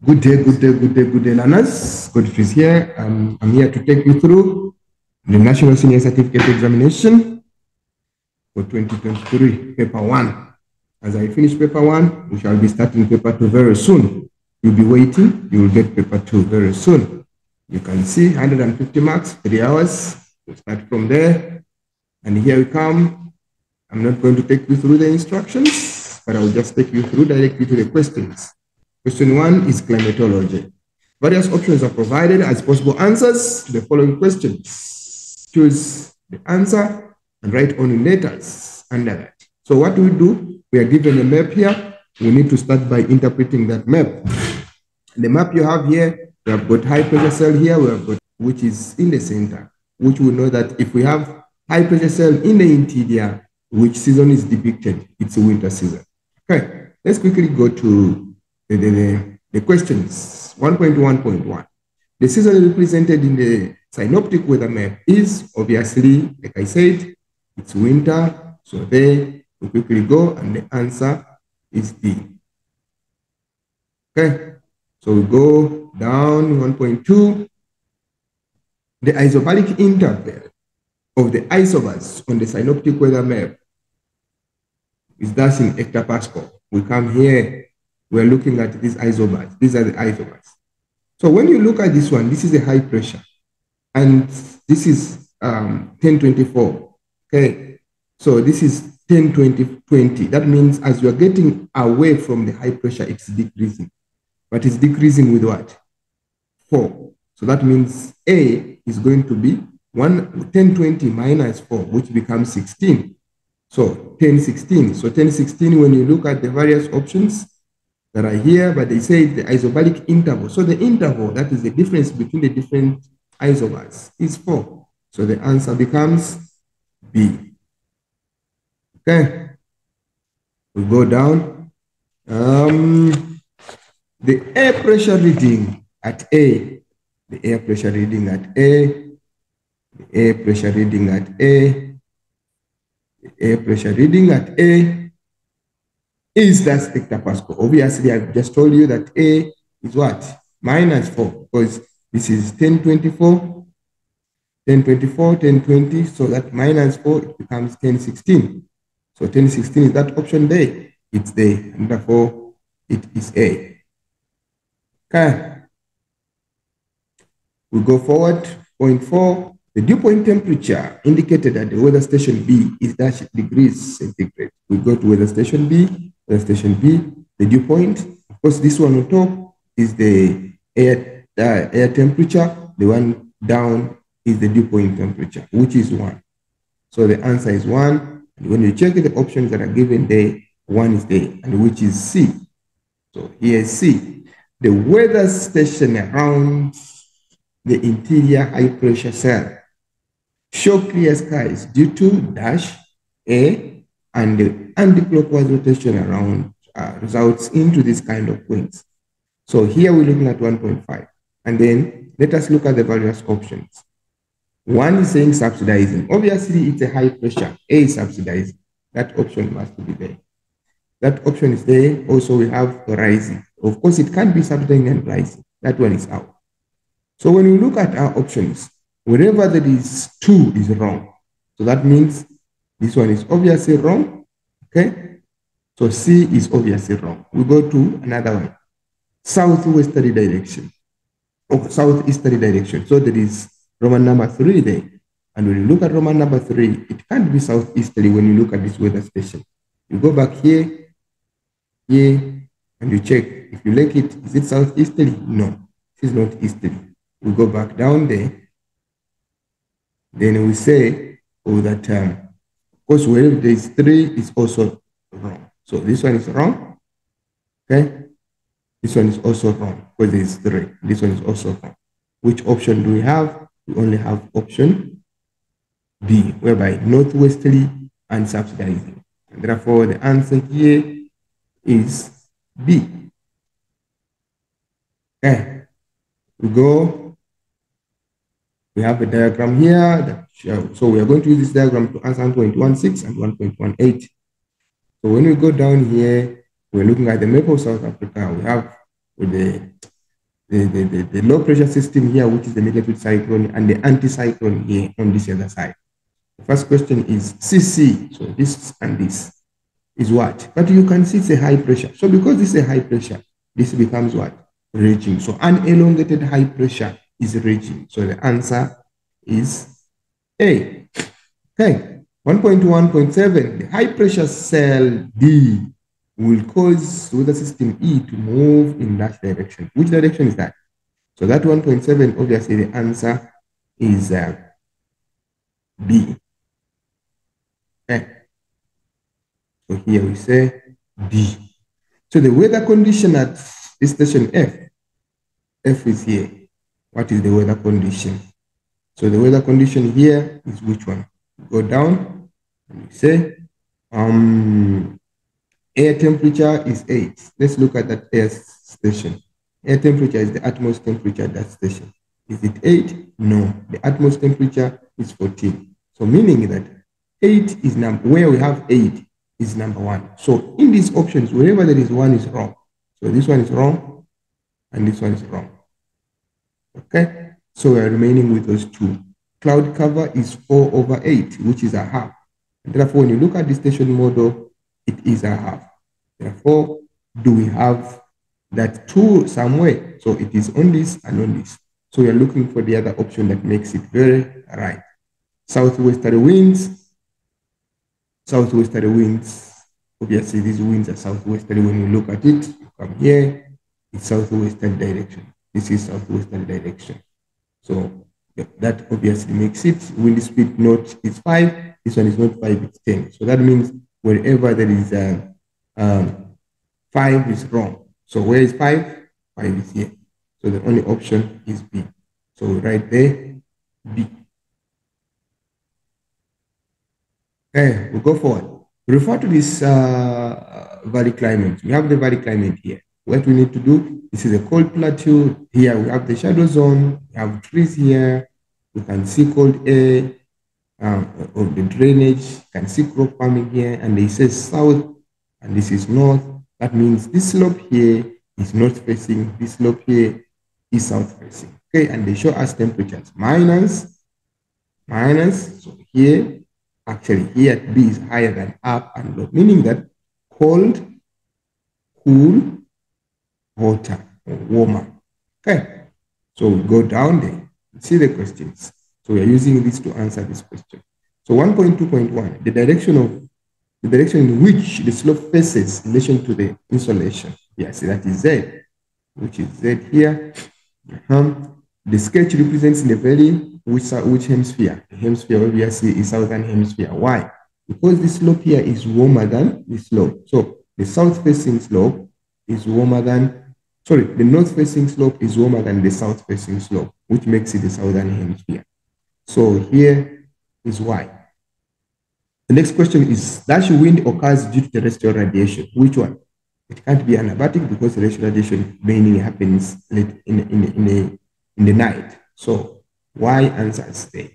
Good day, learners. Godfrey is here. I'm here to take you through the National Senior Certificate Examination for 2023, Paper 1. As I finish Paper 1, we shall be starting Paper 2 very soon. You'll be waiting. You will get Paper 2 very soon. You can see 150 marks, 3 hours. We'll start from there. And here we come. I'm not going to take you through the instructions, but I will just take you through directly to the questions. Question 1 is climatology. Various options are provided as possible answers to the following questions. Choose the answer and write only letters under that. So what do? We are given a map here. We need to start by interpreting that map. The map you have here, we have got high pressure cell here, we have got which is in the center, which we know that if we have high pressure cell in the interior, which season is depicted? It's a winter season. Okay, let's quickly go to the questions. 1.1.1. The season represented in the synoptic weather map is obviously, like I said, it's winter. So there we quickly go, and the answer is D. Okay, so we go down 1.2. The isobaric interval of the isobars on the synoptic weather map is thus in hectopascal. We come here. We're looking at these isobars. These are the isobars. So when you look at this one, this is a high pressure. And this is 1024. Okay. So this is 1020. That means as you're getting away from the high pressure, it's decreasing. But it's decreasing with what? 4. So that means A is going to be 1020 minus 4, which becomes 16. So 1016. So 1016, when you look at the various options that are here, but they say the isobaric interval. So the interval, that is the difference between the different isobars, is 4. So the answer becomes B. Okay. We go down. The air pressure reading at A. The air pressure reading at A. The air pressure reading at A. The air pressure reading at A is that hectopascal. Obviously, I've just told you that A is what? Minus 4, because this is 1024, 1024, 1020, so that minus 4, it becomes 1016. So 1016 is that option there. It's there, and therefore it is A. Okay. We go forward. Point 4. The dew point temperature indicated at the weather station B is dash degrees centigrade. We go to weather station B. Weather station B, the dew point. Of course, this one on top is the air temperature. The one down is the dew point temperature, which is 1. So the answer is 1. And when you check the options that are given there, 1 is there, and which is C. So here is C. The weather station around the interior high pressure cell show clear skies due to dash A, and the anti-clockwise rotation around results into this kind of winds. So here we're looking at 1.5. And then let us look at the various options. 1 is saying subsidizing. Obviously, it's a high pressure. A is subsidizing. That option must be there. That option is there. Also, we have rising. Of course, it can't be subsidizing and rising. That one is out. So when we look at our options, wherever there is 2 is wrong. So that means this one is obviously wrong. Okay. So C is obviously wrong. We go to another one. Southwesterly direction. Or southeasterly direction. So there is Roman number 3 there. And when you look at Roman number 3, it can't be southeasterly when you look at this weather station. You go back here, and you check. If you like it, is it southeasterly? No, it is not easterly. We go back down there. Then we say, oh, that, of course, wherever there is 3 is also wrong. So this one is wrong. Okay. This one is also wrong because there is 3. This one is also wrong. Which option do we have? We only have option B, whereby northwesterly and subsidizing. And therefore, the answer here is B. Okay. We go. We have a diagram here that shows. So we are going to use this diagram to answer 1.16 and 1.18. So when we go down here, we're looking at the map of South Africa. We have with the the low pressure system here, which is the negative cyclone, and the anticyclone here on this other side. The first question is CC. So this and this is what? But you can see it's a high pressure. So because this is a high pressure, this becomes what? Raging. So an elongated high pressure is raging. So the answer is A. Okay. 1.1.7, the high pressure cell D will cause weather system E to move in that direction. Which direction is that? So that 1.7, obviously the answer is B. Okay. So here we say D. So the weather condition at station F is here. What is the weather condition? So the weather condition here is which one? Go down and we say air temperature is 8. Let's look at that air station. Air temperature is the atmosphere temperature at that station. Is it 8? No. The atmosphere temperature is 14. So meaning that 8 is number, where we have 8 is number 1. So in these options, wherever there is 1 is wrong. So this one is wrong and this one is wrong. Okay? So we are remaining with those two. Cloud cover is 4/8, which is a half. And therefore, when you look at the station model, it is a half. Therefore, do we have that 2 somewhere? So it is on this and on this. So we are looking for the other option that makes it very right. Southwesterly winds. Southwesterly winds. Obviously, these winds are southwesterly. When you look at it, you come here, it's southwestern direction. This is southwestern direction. So that obviously makes it. Wind speed note is 5. This one is not 5, it's 10. So that means wherever there is 5 is wrong. So where is 5? 5 is here. So the only option is B. So right there, B. Okay, we'll go forward. Refer to this valley climate. We have the valley climate here. What we need to do, this is a cold plateau. Here we have the shadow zone. We have trees here. You can see cold air of the drainage. You can see crop farming here. And they say south and this is north. That means this slope here is north facing. This slope here is south facing. Okay, and they show us temperatures. Minus. So here, actually here B is higher than up and low, meaning that cold, cool, hotter or warmer. Okay, so we go down there. See the questions. So we are using this to answer this question. So 1.2.1, the direction in which the slope faces in relation to the insolation. Yes, that is Z, which is Z here. The sketch represents the valley, which hemisphere? The hemisphere obviously is southern hemisphere. Why? Because the slope here is warmer than the slope. So the south-facing slope is warmer than, the north-facing slope is warmer than the south-facing slope, which makes it the southern hemisphere. So here is why. The next question is, dash wind occurs due to terrestrial radiation. Which one? It can't be anabatic because terrestrial radiation mainly happens late in the night. So why answers there?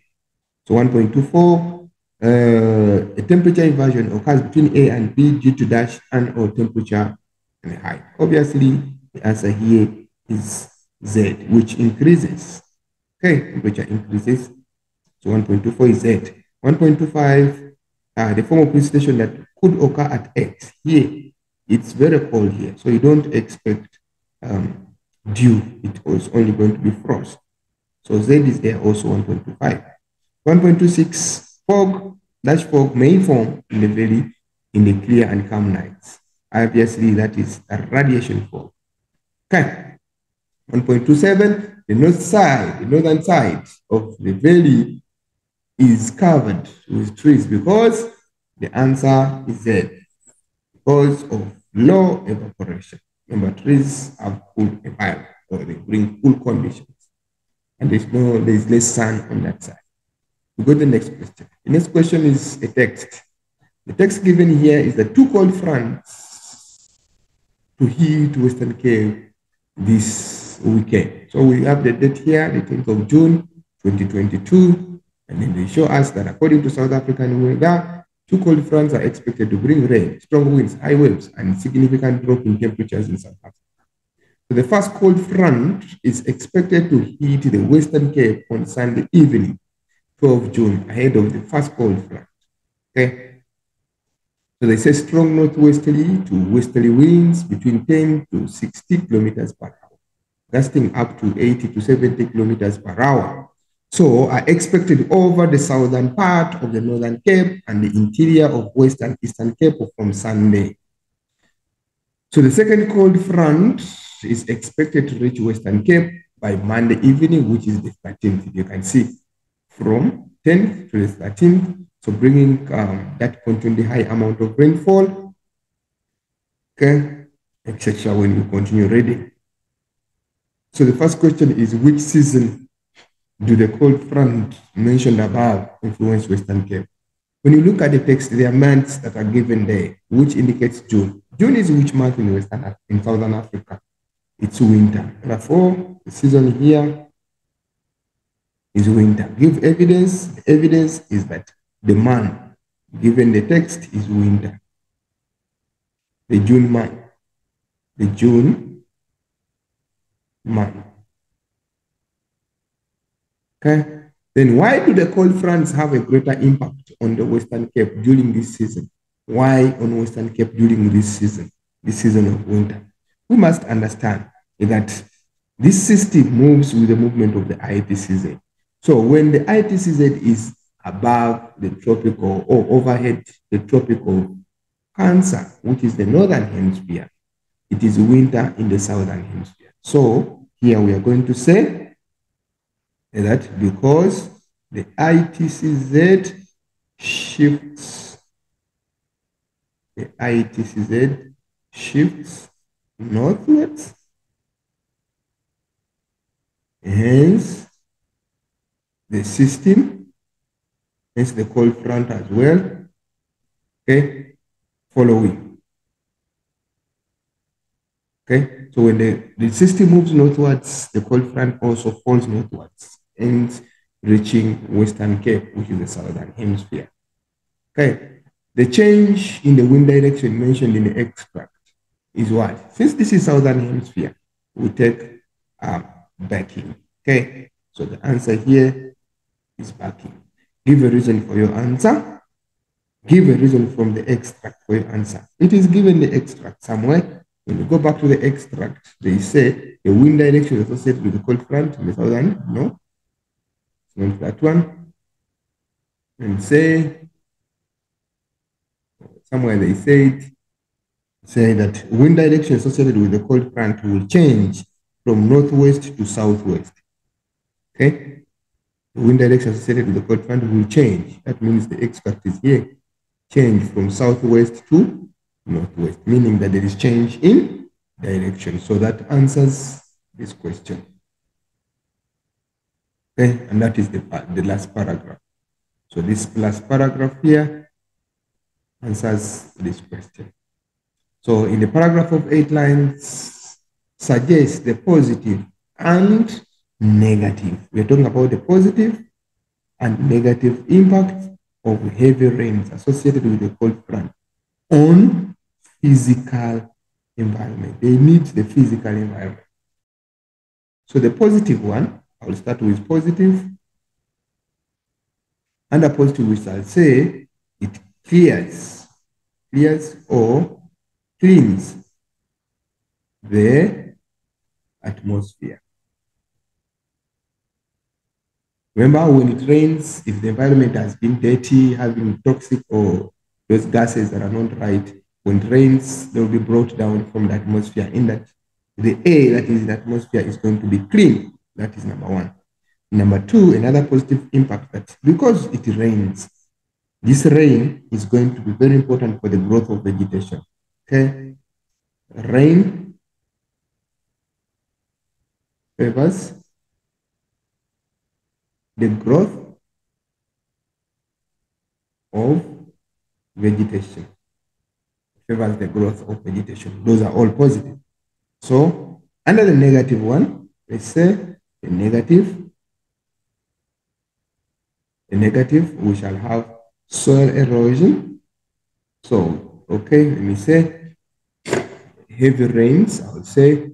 So 1.24, a temperature inversion occurs between A and B due to dash and or temperature and height. Obviously, the answer here is Z, which increases. Okay, temperature increases. So 1.24 is Z. 1.25, the form of precipitation that could occur at X. Here, it's very cold here, so you don't expect dew. It was only going to be frost. So Z is there also 1.25. 1.26, fog, dash fog may form in the valley in the clear and calm nights. Obviously, that is a radiation fog. Okay. 1.27, the northern side of the valley is covered with trees because the answer is Z, because of low evaporation. Remember, trees have cool environment, or they bring cool conditions. And there's less sun on that side. We go to the next question. The next question is a text. The text given here is the 2 cold fronts to hit Western Cape this weekend. So we have the date here, the 10th of June, 2022. And then they show us that according to South African weather, 2 cold fronts are expected to bring rain, strong winds, high waves, and significant drop in temperatures in South Africa. So the first cold front is expected to hit the Western Cape on Sunday evening, 12 June, ahead of the first cold front. Okay. So they say strong northwesterly to westerly winds between 10 to 60 kilometers per hour, gusting up to 80 to 70 kilometers per hour. So are expected over the southern part of the Northern Cape and the interior of Western Eastern Cape from Sunday. So the second cold front is expected to reach Western Cape by Monday evening, which is the 13th. You can see from 10th to the 13th. So bringing that continually high amount of rainfall, okay, etc. when you continue reading. So the first question is, which season do the cold front mentioned above influence Western Cape? When you look at the text, there are months that are given there, which indicates June. June is which month in Southern Africa? It's winter. Therefore, the season here is winter. Give evidence. The evidence is that the month given the text is winter. The June month. The June month. Okay. Then why do the cold fronts have a greater impact on the Western Cape during this season? Why on Western Cape during this season of winter? We must understand that this system moves with the movement of the ITCZ. So when the ITCZ is above the tropical or overhead the tropical Cancer, which is the northern hemisphere, it is winter in the southern hemisphere. So here we are going to say that because the ITCZ shifts, northwards, hence the system, hence the cold front as well, okay, following. Okay, so when the system moves northwards, the cold front also falls northwards and reaching Western Cape, which is the southern hemisphere. Okay, the change in the wind direction mentioned in the extract is what? Since this is southern hemisphere, we take backing. Okay, so the answer here is backing. Give a reason for your answer. Give a reason from the extract for your answer. It is given the extract somewhere. When you go back to the extract, they say the wind direction is associated with the cold front in the southern. No, it's not that one. And say somewhere they say that wind direction associated with the cold front will change from northwest to southwest. Okay, the wind direction associated with the cold front will change. That means the extract is here. Change from southwest to northwest, meaning that there is change in direction. So that answers this question. Okay, and that is the last paragraph. So this last paragraph here answers this question. So in the paragraph of 8 lines, suggests the positive and negative. We're talking about the positive and negative impact of heavy rains associated with the cold front on physical environment. They need the physical environment. So the positive one, I will start with positive. Under positive, which I'll say it clears or cleans the atmosphere. Remember, when it rains, if the environment has been dirty, having toxic or those gases that are not right, when it rains, they will be brought down from the atmosphere, in that the air that is in the atmosphere is going to be clean. That is number one. Number two, another positive impact, that because it rains, this rain is going to be very important for the growth of vegetation. Okay? Rain favors the growth of vegetation. Favors the growth of vegetation. Those are all positive. So under the negative one, let's say the negative, we shall have soil erosion. So, okay, let me say heavy rains, I would say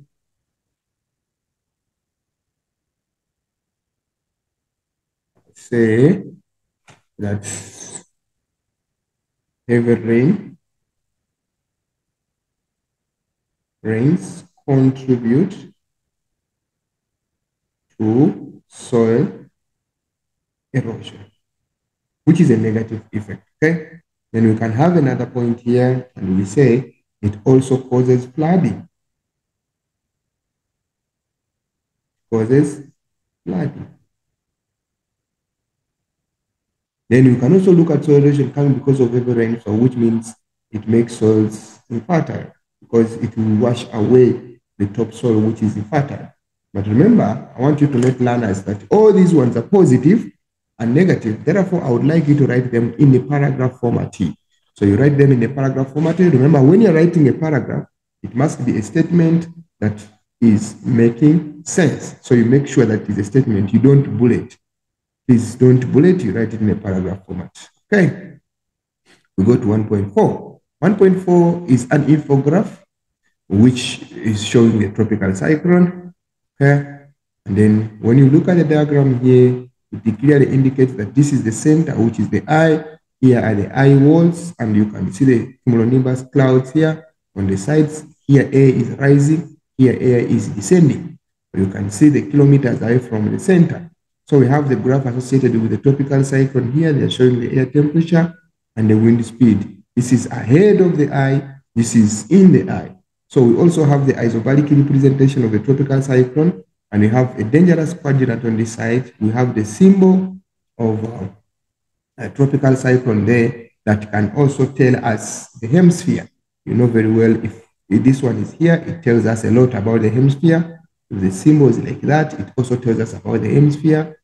say that heavy rains contribute to soil erosion, which is a negative effect. Okay. Then we can have another point here, and we say it also causes flooding. Causes flooding. Then you can also look at soil erosion coming because of heavy rainfall, which means it makes soils infertile because it will wash away the topsoil, which is infertile. But remember, I want you to let learners that all these ones are positive and negative. Therefore, I would like you to write them in a paragraph format. So you write them in a paragraph format. Remember, when you're writing a paragraph, it must be a statement that is making sense. So you make sure that it's a statement. You don't bullet. Please don't bullet, you write it in a paragraph format. Okay, we go to 1.4. 1.4 is an infograph which is showing the tropical cyclone. Okay, and then when you look at the diagram here, it clearly indicates that this is the center, which is the eye. Here are the eye walls, and you can see the cumulonimbus clouds here on the sides. Here air is rising, here air is descending. You can see the kilometers away from the center. So we have the graph associated with the tropical cyclone here. They're showing the air temperature and the wind speed. This is ahead of the eye. This is in the eye. So we also have the isobaric representation of the tropical cyclone, and we have a dangerous quadrant on this side. We have the symbol of a tropical cyclone there that can also tell us the hemisphere. You know very well if this one is here, it tells us a lot about the hemisphere. If the symbol is like that, it also tells us about the hemisphere.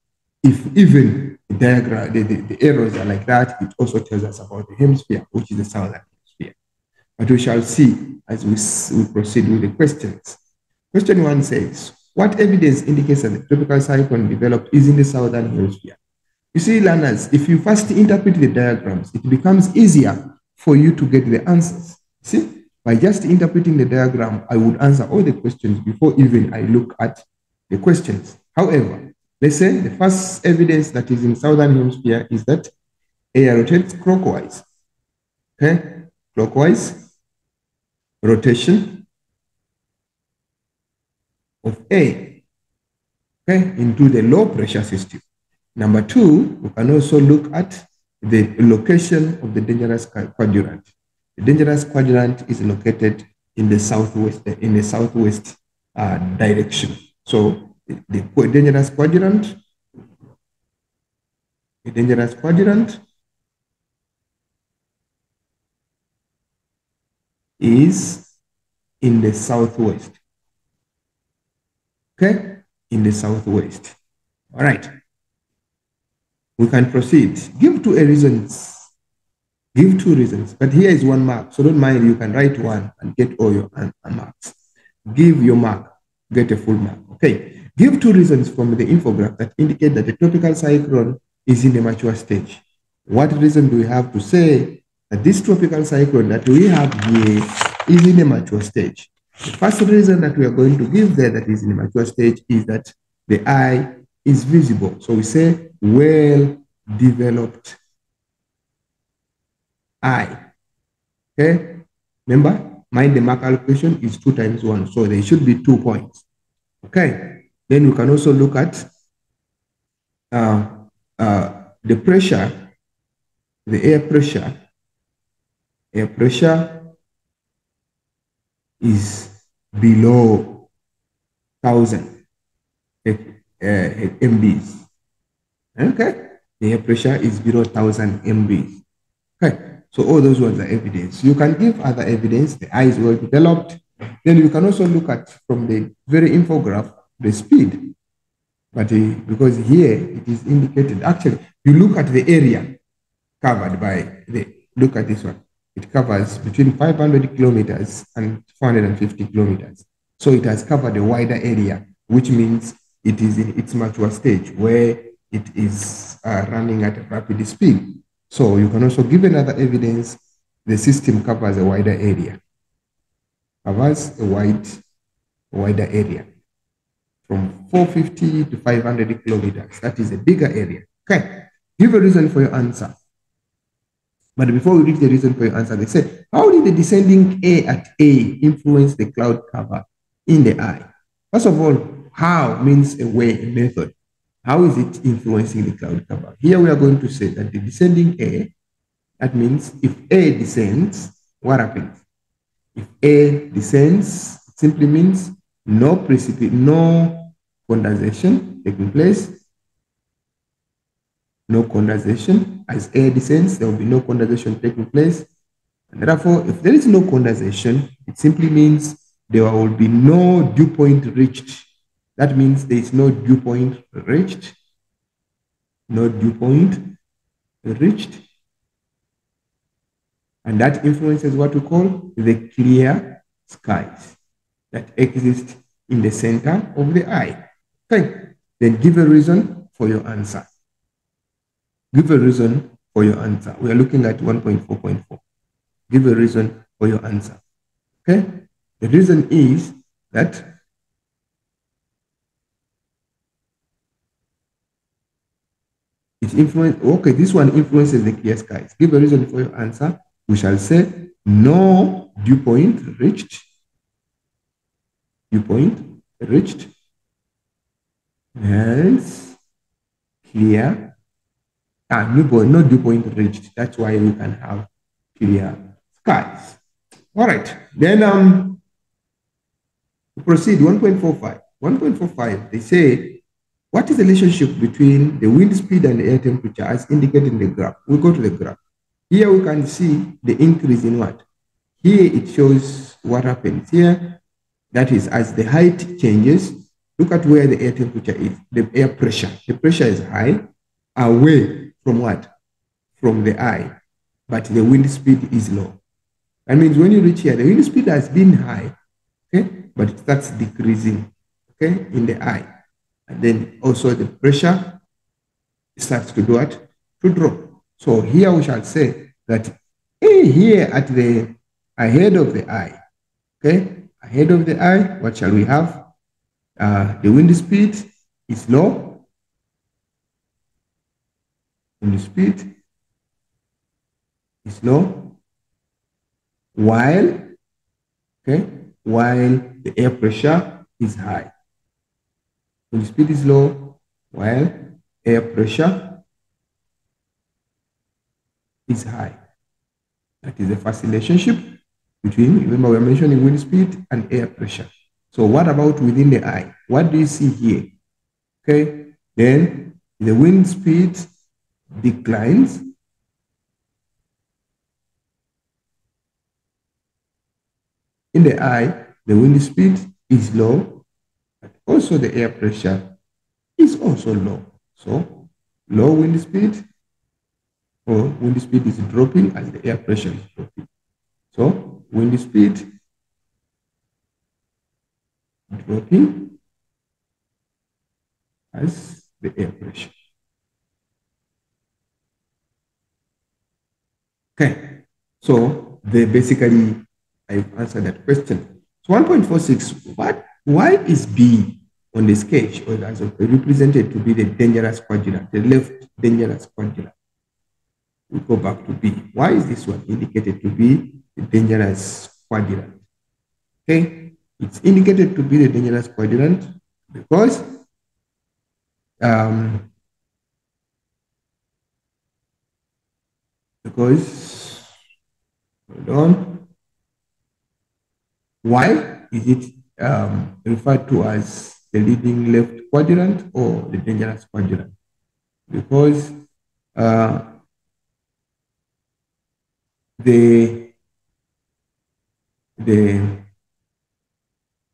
If even the diagram, the arrows are like that, it also tells us about the hemisphere, which is the southern hemisphere. But we shall see as we proceed with the questions. Question 1 says, what evidence indicates that the tropical cyclone developed is in the southern hemisphere? You see, learners, if you first interpret the diagrams, it becomes easier for you to get the answers. See, by just interpreting the diagram, I would answer all the questions before even I look at the questions. However, let's say the first evidence that is in southern hemisphere is that air rotates clockwise. Okay, clockwise rotation of air, okay, into the low pressure system. Number 2, we can also look at the location of the dangerous quadrant. The dangerous quadrant is located in the southwest direction. So the dangerous quadrant is in the southwest. Okay, in the southwest. All right. We can proceed. Give 2 reasons. Give 2 reasons. But here is 1 mark. So don't mind, you can write 1 and get all your marks. Give your mark, get a full mark. Okay. Give 2 reasons from the infograph that indicate that the tropical cyclone is in a mature stage. What reason do we have to say that this tropical cyclone that we have here is in a mature stage? The first reason that we are going to give there that is in a mature stage is that the eye is visible. So we say well-developed eye. Okay? Remember, mind the mark allocation is 2 times 1. So there should be 2 points. Okay? Then we can also look at the pressure, the air pressure. Air pressure is below 1,000 MBs. Okay? The air pressure is below 1,000 MBs. Okay, so all those ones are evidence. You can give other evidence, the eye is well developed. Then you can also look at, from the very infograph, the speed. But because here it is indicated, actually, you look at the area covered by look at this one. It covers between 500 kilometers and 450 kilometers. So it has covered a wider area, which means it is in its mature stage where it is running at a rapid speed. So you can also give another evidence, the system covers a wider area. Covers a wider area. From 450 to 500 kilometers. That is a bigger area. Okay, give a reason for your answer. But before we reach the reason for your answer, they say, how did the descending A at A influence the cloud cover in the eye? First of all, how means a way, a method. How is it influencing the cloud cover? Here we are going to say that the descending A, that means if A descends, what happens? If A descends, it simply means no no condensation taking place, no condensation. As air descends, there will be no condensation taking place. And therefore, if there is no condensation, it simply means there will be no dew point reached. That means there is no dew point reached. No dew point reached. And that influences what we call the clear skies that exist in the center of the eye. Okay. Then give a reason for your answer. Give a reason for your answer. We are looking at 1.4.4. Give a reason for your answer. Okay? The reason is that it influences, okay, this one influences the clear skies. Give a reason for your answer. We shall say no dew point reached. Dew point reached. Hence, clear. No dew point reached. That's why we can have clear skies. All right. Then proceed 1.45. 1.45, they say, what is the relationship between the wind speed and the air temperature as indicated in the graph? We go to the graph. Here we can see the increase in what? Here it shows what happens here. That is, as the height changes, look at where the air temperature is, the air pressure. The pressure is high, away from what? From the eye, but the wind speed is low. That means when you reach here, the wind speed has been high, okay, but it starts decreasing, okay, in the eye. And then also the pressure starts to do what? To drop. So here we shall say that here at the ahead of the eye, okay, ahead of the eye, what shall we have? The wind speed is low. Wind speed is low, while the air pressure is high. Wind speed is low, while air pressure is high. That is the first relationship between, remember we're mentioning wind speed and air pressure. So what about within the eye? What do you see here? Okay, then the wind speed declines. In the eye, the wind speed is low, but also the air pressure is also low. So low wind speed, or wind speed is dropping as the air pressure is dropping. So wind speed dropping as the air pressure. Okay, so they basically, I've answered that question. So 1.46, why is B on the sketch or as represented to be the dangerous quadrant, the left dangerous quadrant? We go back to B. Why is this one indicated to be the dangerous quadrant? Okay, it's indicated to be the dangerous quadrant because hold on. Why is it referred to as the leading left quadrant or the dangerous quadrant? Because the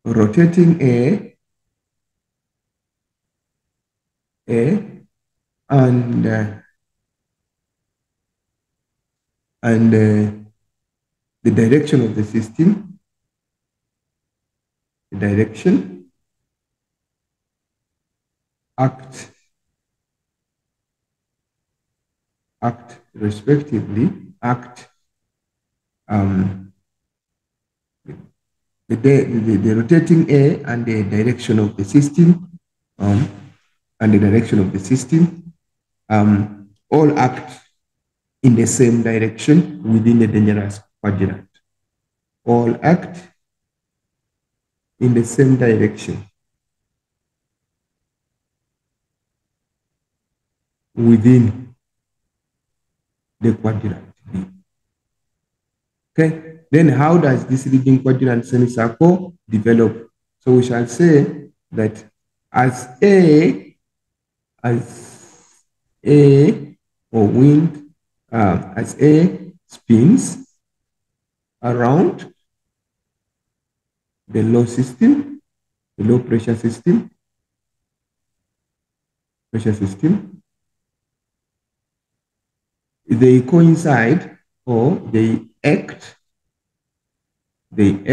rotating A and the direction of the system, the direction act respectively, the rotating A and the direction of the system, all act in the same direction within the dangerous quadrant. All act in the same direction within the quadrant B. Okay, then how does this leading quadrant semicircle develop? So we shall say that as A or wind, as A spins around the low system, the low pressure system, they coincide or they act in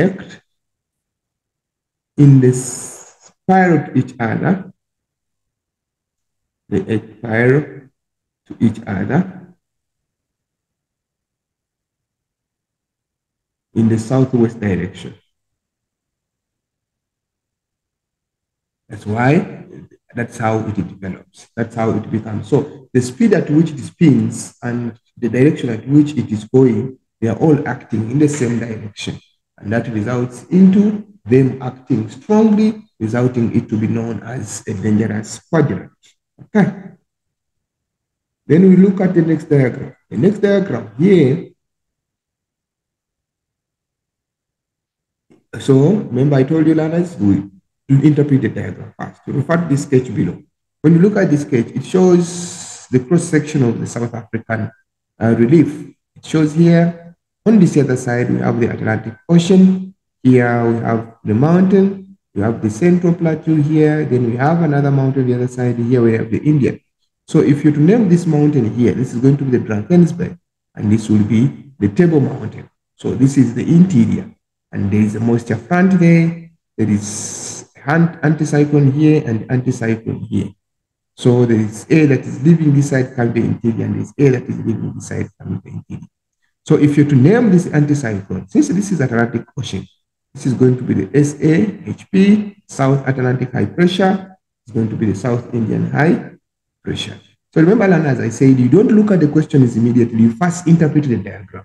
the spiral to each other. They act spiral to each other in the southwest direction. That's how it develops. That's how it becomes. So the speed at which it spins and the direction at which it is going, they are all acting in the same direction. And that results into them acting strongly, resulting it to be known as a dangerous quadrant. Okay. Then we look at the next diagram. The next diagram here. So remember I told you, learners, we interpret the diagram first. You refer to the sketch below. When you look at the sketch, it shows the cross-section of the South African relief. It shows here, on this other side, we have the Atlantic Ocean. Here we have the mountain. We have the Central Plateau here. Then we have another mountain on the other side. Here we have the Indian. So if you to name this mountain here, this is going to be the Drakensberg, and this will be the Table Mountain. So this is the interior, and there is a moisture front there. There is anticyclone here and anticyclone here. So there is air that is leaving this side can be interior, and there is air that is leaving this side can be interior. So if you're to name this anticyclone, since this is Atlantic Ocean, this is going to be the SAHP, South Atlantic High Pressure. It's going to be the South Indian High Pressure. So remember, learners, I said you don't look at the questions immediately. You first interpret the diagram.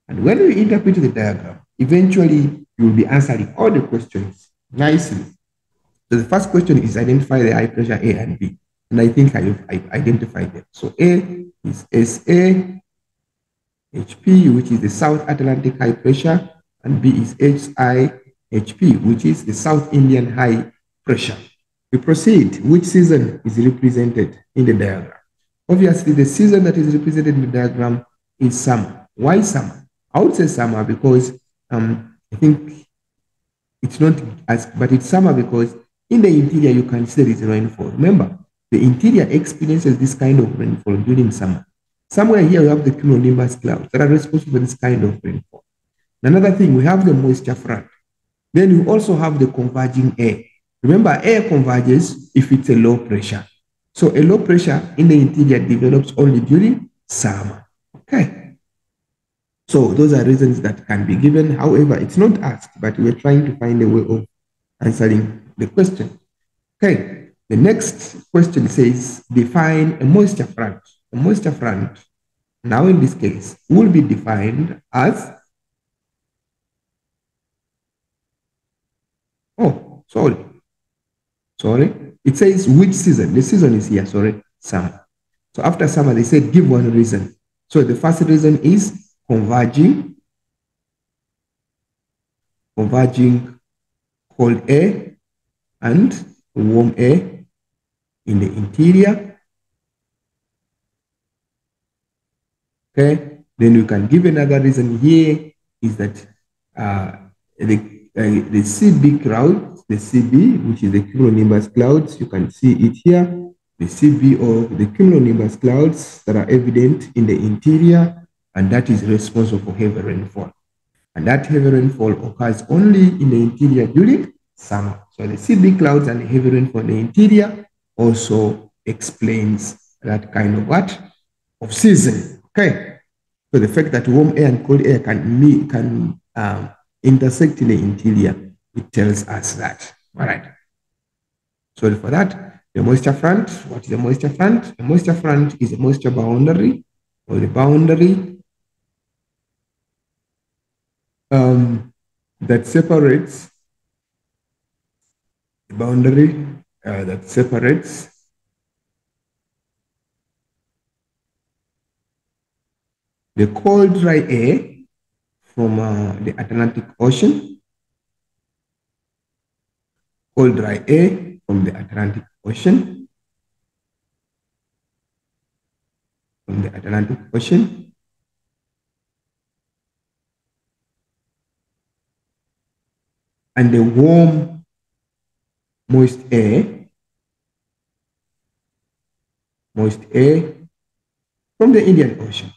And when you interpret the diagram, eventually you will be answering all the questions nicely. So the first question is identify the high pressure A and B. And I think I've identified them. So A is SAHP, which is the South Atlantic High Pressure, and B is SIHP, which is the South Indian High Pressure. We proceed. Which season is represented in the diagram? Obviously, the season that is represented in the diagram is summer. Why summer? I would say summer because I think it's not as, but it's summer because in the interior you can see there is rainfall. Remember, the interior experiences this kind of rainfall during summer. Somewhere here we have the cumulonimbus clouds that are responsible for this kind of rainfall. Another thing, we have the moisture front. Then you also have the converging air. Remember, air converges if it's a low pressure. So a low pressure in the interior develops only during summer. Okay. So those are reasons that can be given. However, it's not asked, but we're trying to find a way of answering the question. Okay. The next question says, define a moisture front. A moisture front, now in this case, will be defined as, sorry. It says which season? The season is here, sorry, summer. So after summer, they said give one reason. So the first reason is converging cold air and warm air in the interior. Okay, then we can give another reason here is that the CB clouds, the CB, which is the cumulonimbus clouds, you can see it here, the CB or the cumulonimbus clouds that are evident in the interior, and that is responsible for heavy rainfall. And that heavy rainfall occurs only in the interior during summer. So the CB clouds and the heavy rainfall in the interior also explains that kind of what? Of season. Okay. So the fact that warm air and cold air can intersect in the interior, it tells us that. All right. Sorry for that. The moisture front, what is a moisture front? A moisture front is a moisture boundary, or the boundary that separates the boundary that separates the cold dry air from the Atlantic Ocean, cold dry air from the Atlantic Ocean, and the warm, moist air from the Indian Ocean,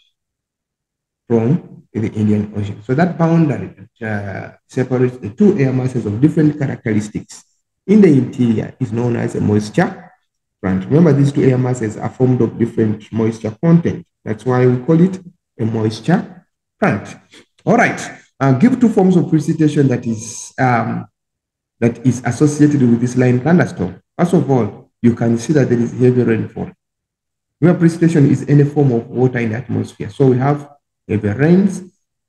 So that boundary that separates the two air masses of different characteristics in the interior is known as a moisture front. Remember, these two air masses are formed of different moisture content. That's why we call it a moisture front. All right. Give two forms of precipitation that is associated with this line thunderstorm. First of all, you can see that there is heavy rainfall. Where precipitation is any form of water in the atmosphere. So we have heavy rains,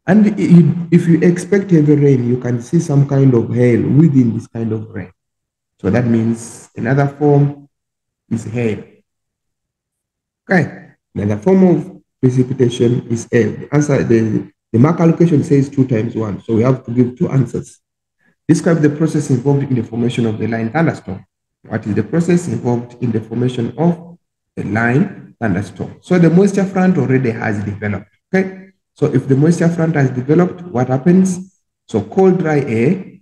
and if you expect heavy rain, you can see some kind of hail within this kind of rain. So that means another form is hail. Okay, another form of precipitation is hail. The answer, the mark allocation says 2 times 1, so we have to give 2 answers. Describe the process involved in the formation of the line thunderstorm. What is the process involved in the formation of the line thunderstorm? So the moisture front already has developed. Okay, so if the moisture front has developed, what happens? So cold dry air,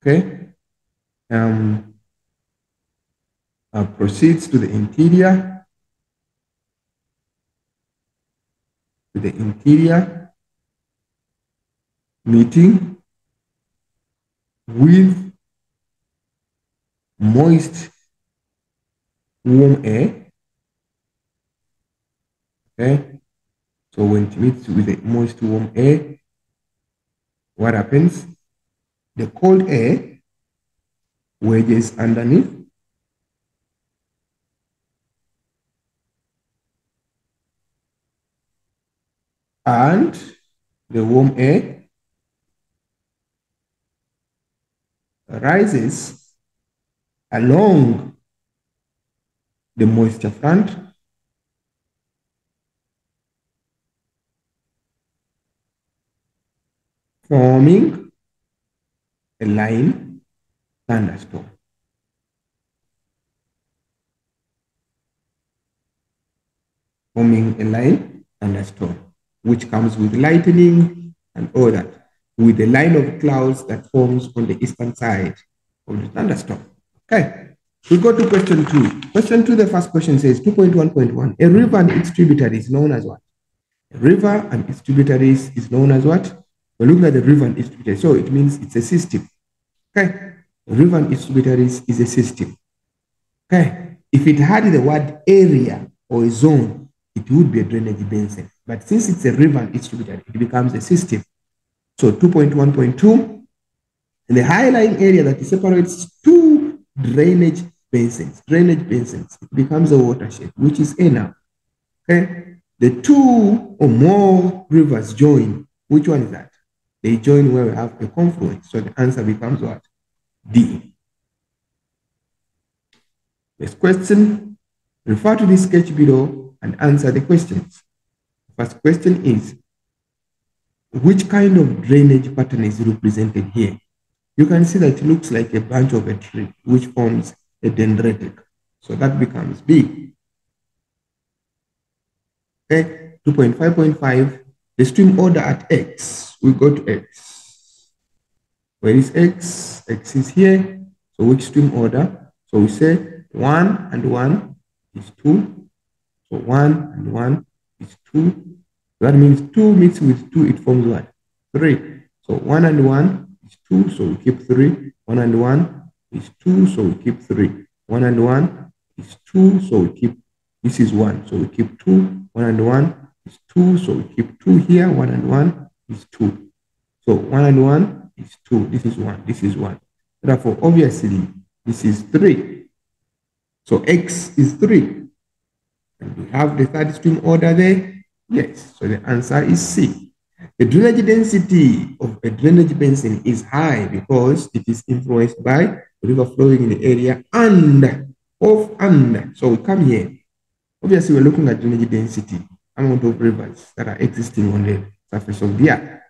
okay, proceeds to the interior, meeting with moist warm air. Okay, so when it meets with the moist warm air, what happens? The cold air wedges underneath, and the warm air rises along the moisture front, forming a line thunderstorm. Which comes with lightning and all that, with a line of clouds that forms on the eastern side of the thunderstorm. Okay, we go to question 2. Question 2, the first question says 2.1.1. A river and its tributaries is known as what? A river and its tributaries is known as what? We're looking at the river and its tributaries, so it means it's a system. Okay, a river and its tributaries is a system. Okay, if it had the word area or a zone, it would be a drainage basin. But since it's a river and its tributary, it becomes a system. So 2.1.2, in the high-lying area that separates two drainage basins, it becomes a watershed, which is A now. Okay, the two or more rivers join. Which one is that? They join where we have a confluence. So the answer becomes what? D. Next question, refer to the sketch below and answer the questions. First question is, which kind of drainage pattern is represented here? You can see that it looks like a branch of a tree, which forms a dendritic. So that becomes B. Okay, 2.5.5, the stream order at X. We go to X. Where is X? X is here. So which stream order? So we say 1 and 1 is 2. So 1 and 1 is 2. That means 2 mixed with 2, it forms what? 3. So 1 and 1 is 2, so we keep 3. 1 and 1 is 2, so we keep 3. 1 and 1 is 2, so we keep, this is 1, so we keep 2. 1 and 1 is 2, so we keep 2 here. 1 and 1 is 2. So 1 and 1 is 2. This is 1. This is 1. Therefore, obviously, this is 3. So X is 3. And we have the third stream order there. Yes, so the answer is C. The drainage density of a drainage basin is high because it is influenced by river flowing in the area and. So we come here. Obviously, we're looking at drainage density, amount of rivers that are existing on the surface of the earth.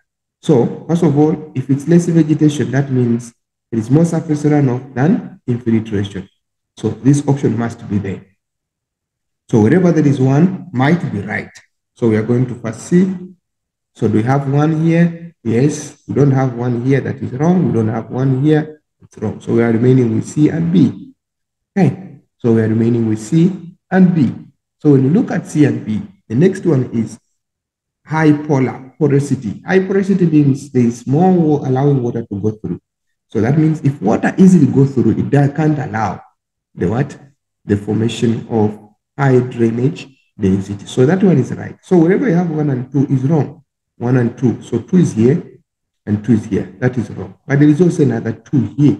So, first of all, if it's less vegetation, that means there is more surface runoff than infiltration. So this option must be there. So wherever there is one might be right. So we are going to first see. So do we have one here? Yes. We don't have one here. That is wrong. We don't have one here. It's wrong. So we are remaining with C and B. Okay. So we are remaining with C and B. So when you look at C and B, the next one is high polar porosity. High porosity means there is more allowing water to go through. So that means if water easily goes through, it can't allow the what? The formation of high drainage density. So that one is right. So wherever you have 1 and 2 is wrong. 1 and 2. So 2 is here and 2 is here. That is wrong. But there is also another 2 here.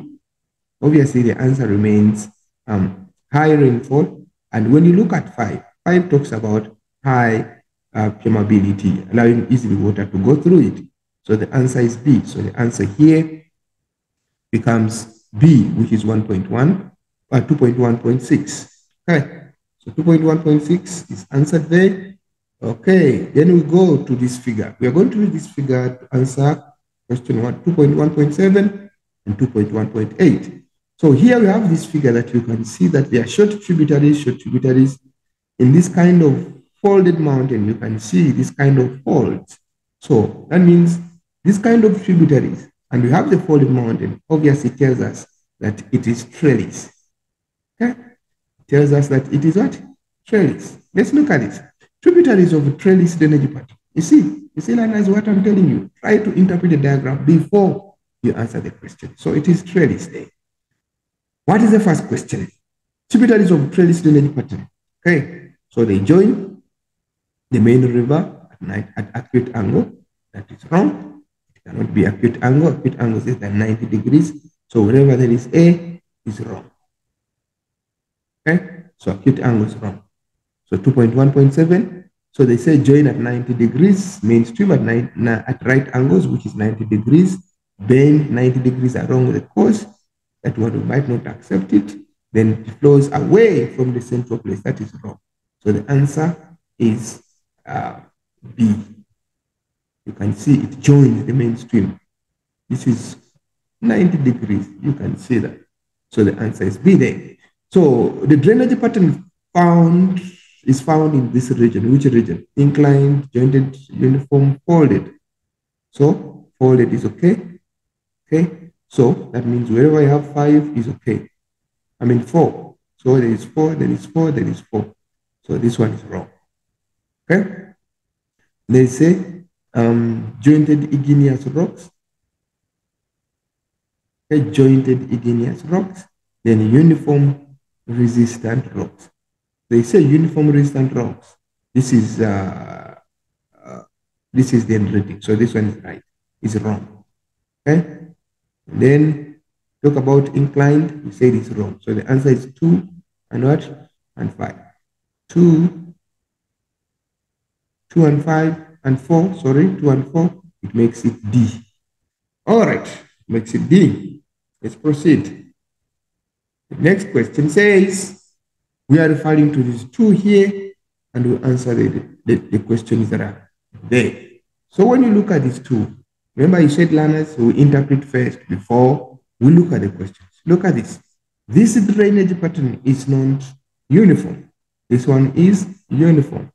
Obviously, the answer remains high rainfall. And when you look at 5, 5 talks about high permeability, allowing easily water to go through it. So the answer is B. So the answer here becomes B, which is 1.1, 2.1.6. Okay, so 2.1.6 is answered there. Okay, then we go to this figure. We are going to use this figure to answer question 2.1.7 and 2.1.8. So here we have this figure that you can see that there are short tributaries in this kind of folded mountain. You can see this kind of folds. So that means this kind of tributaries, and we have the folded mountain, obviously tells us that it is trellis. Okay? It tells us that it is what? Trellis. Let's look at this. Tributaries of a trellis drainage pattern. You see learners, what I'm telling you. Try to interpret the diagram before you answer the question. So it is trellis there. What is the first question? Tributaries of trellis drainage pattern. Okay, so they join the main river at acute angle. That is wrong. It cannot be acute angle. Acute angle is at 90 degrees. So wherever there is A is wrong. Okay, so acute angle is wrong. So 2.1.7. So they say join at 90 degrees, mainstream at right angles, which is 90 degrees, bend 90 degrees along the course. That one we might not accept it. Then it flows away from the central place. That is wrong. So the answer is B. You can see it joins the mainstream. This is 90 degrees. You can see that. So the answer is B there. So the drainage pattern is found in this region. Which region? Inclined, jointed, uniform, folded. So folded is okay. Okay. So that means wherever you have 5 is okay. 4. So there is 4, there is 4, there is 4. So this one is wrong. Okay. They say jointed igneous rocks. Okay, jointed igneous rocks. Then uniform resistant rocks. They say uniform resistant rocks. This is the dendritic. So this one is right. It's wrong. Okay. And then talk about inclined. We say it's wrong. So the answer is 2 and what? And 5. 2 and 5 and 4. Sorry, 2 and 4. It makes it D. All right. Makes it D. Let's proceed. The next question says, we are referring to these 2 here, and we'll answer the questions that are there. So when you look at these 2, remember you said learners will interpret first before we look at the questions. Look at this. This drainage pattern is not uniform. This one is uniform.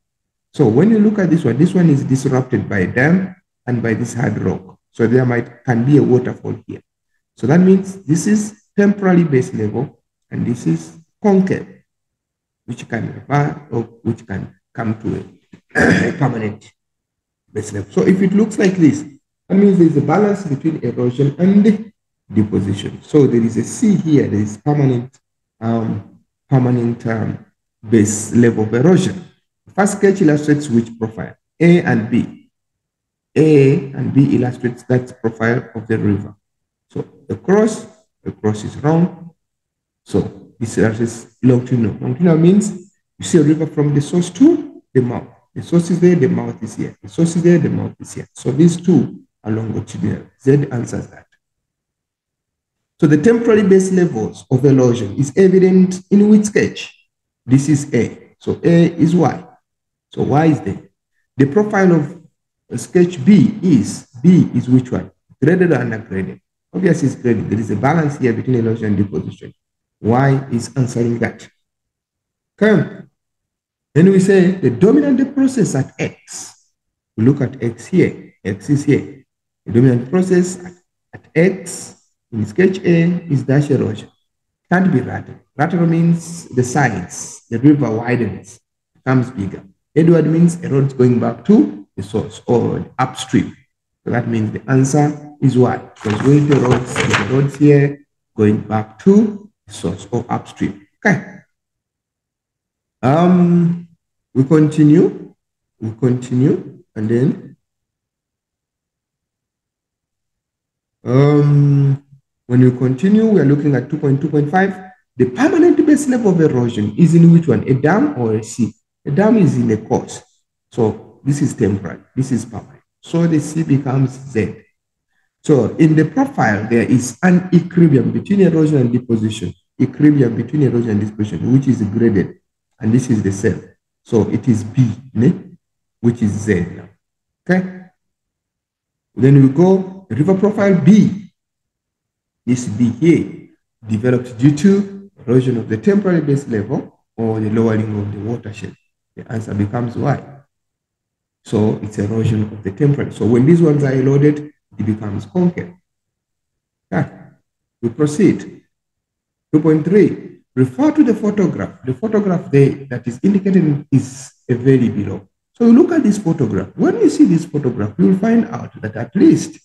So when you look at this one is disrupted by a dam and by this hard rock. So there can be a waterfall here. So that means this is temporary base level and this is concave, which can refer or which can come to a permanent base level. So if it looks like this, that means there's a balance between erosion and deposition. So there is a C here, there is permanent base level of erosion. First sketch illustrates which profile? A and B. A and B illustrates that profile of the river. So the cross The cross is wrong. So this is longitudinal. Longitudinal means you see a river from the source to the mouth. The source is there, the mouth is here. The source is there, the mouth is here. So these two are longitudinal. Z answers that. So the temporally based levels of erosion is evident in which sketch? This is A. So A is Y. So Y is there. The profile of sketch B is which one? Graded or undergraded? Obviously it's graded. There is a balance here between erosion and deposition. Y is answering that. Okay. Then we say the dominant process at X. We look at X here. X is here. The dominant process at X in sketch A is dash erosion. Can't be lateral. Lateral means the sides, the river widens, becomes bigger. Edward means erodes going back to the source or upstream. So that means the answer is Y. Because going to erodes here, going back to the source or upstream. Okay. We continue, and then when we continue, we are looking at 2.2.5. The permanent base level of erosion is in which one? A dam or a sea? A dam is in a course. So this is temporary, this is permanent. So the C becomes Z. So in the profile, there is an equilibrium between erosion and deposition. Equilibrium between erosion and deposition, which is graded. And this is the cell. So it is B, which is Z now. Okay? Then we go, the river profile B. This B here, developed due to erosion of the temporary base level or the lowering of the watershed. The answer becomes Y. So it's erosion of the temporary. So when these ones are eroded, it becomes concave. Okay. We proceed. 2.3. Refer to the photograph. The photograph there that is indicated is a valley below. So you look at this photograph. When you see this photograph, you will find out that at least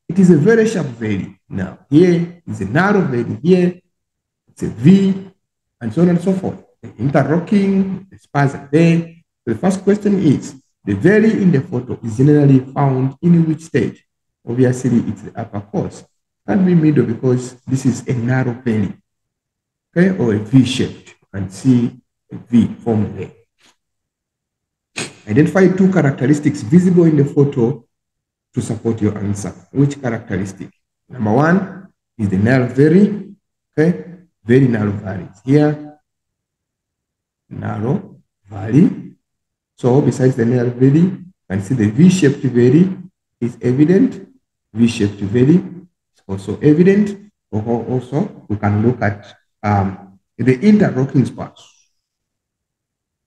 it is a very sharp valley. Now, here is a narrow valley. Here, it's a V, and so on and so forth. The interlocking, the spars are there. The first question is, the valley in the photo is generally found in which stage? Obviously, it's the upper course. Can't be middle because this is a narrow valley. Okay, or a V-shaped. You can see a V formed there. Identify two characteristics visible in the photo to support your answer. Which characteristic? Number one is the narrow valley. Okay, very narrow valley. Here, narrow valley. So besides the narrow valley, you can see the V-shaped valley is evident. V-shaped valley is also evident. Also, we can look at the interlocking spars.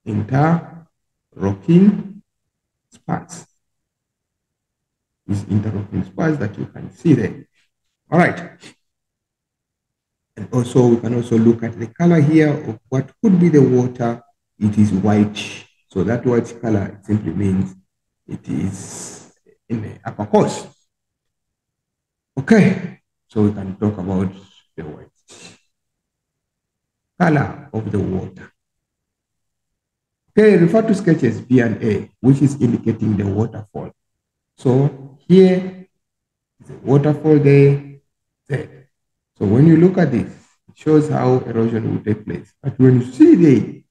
Interlocking spars. These interlocking spars that you can see there. All right. And also, we can also look at the color here of what could be the water. It is white. So that white color simply means it is in the upper course. Okay. So we can talk about the white color of the water. Okay, refer to sketches B and A, which is indicating the waterfall. So here is a waterfall there. So when you look at this, it shows how erosion will take place. But when you see it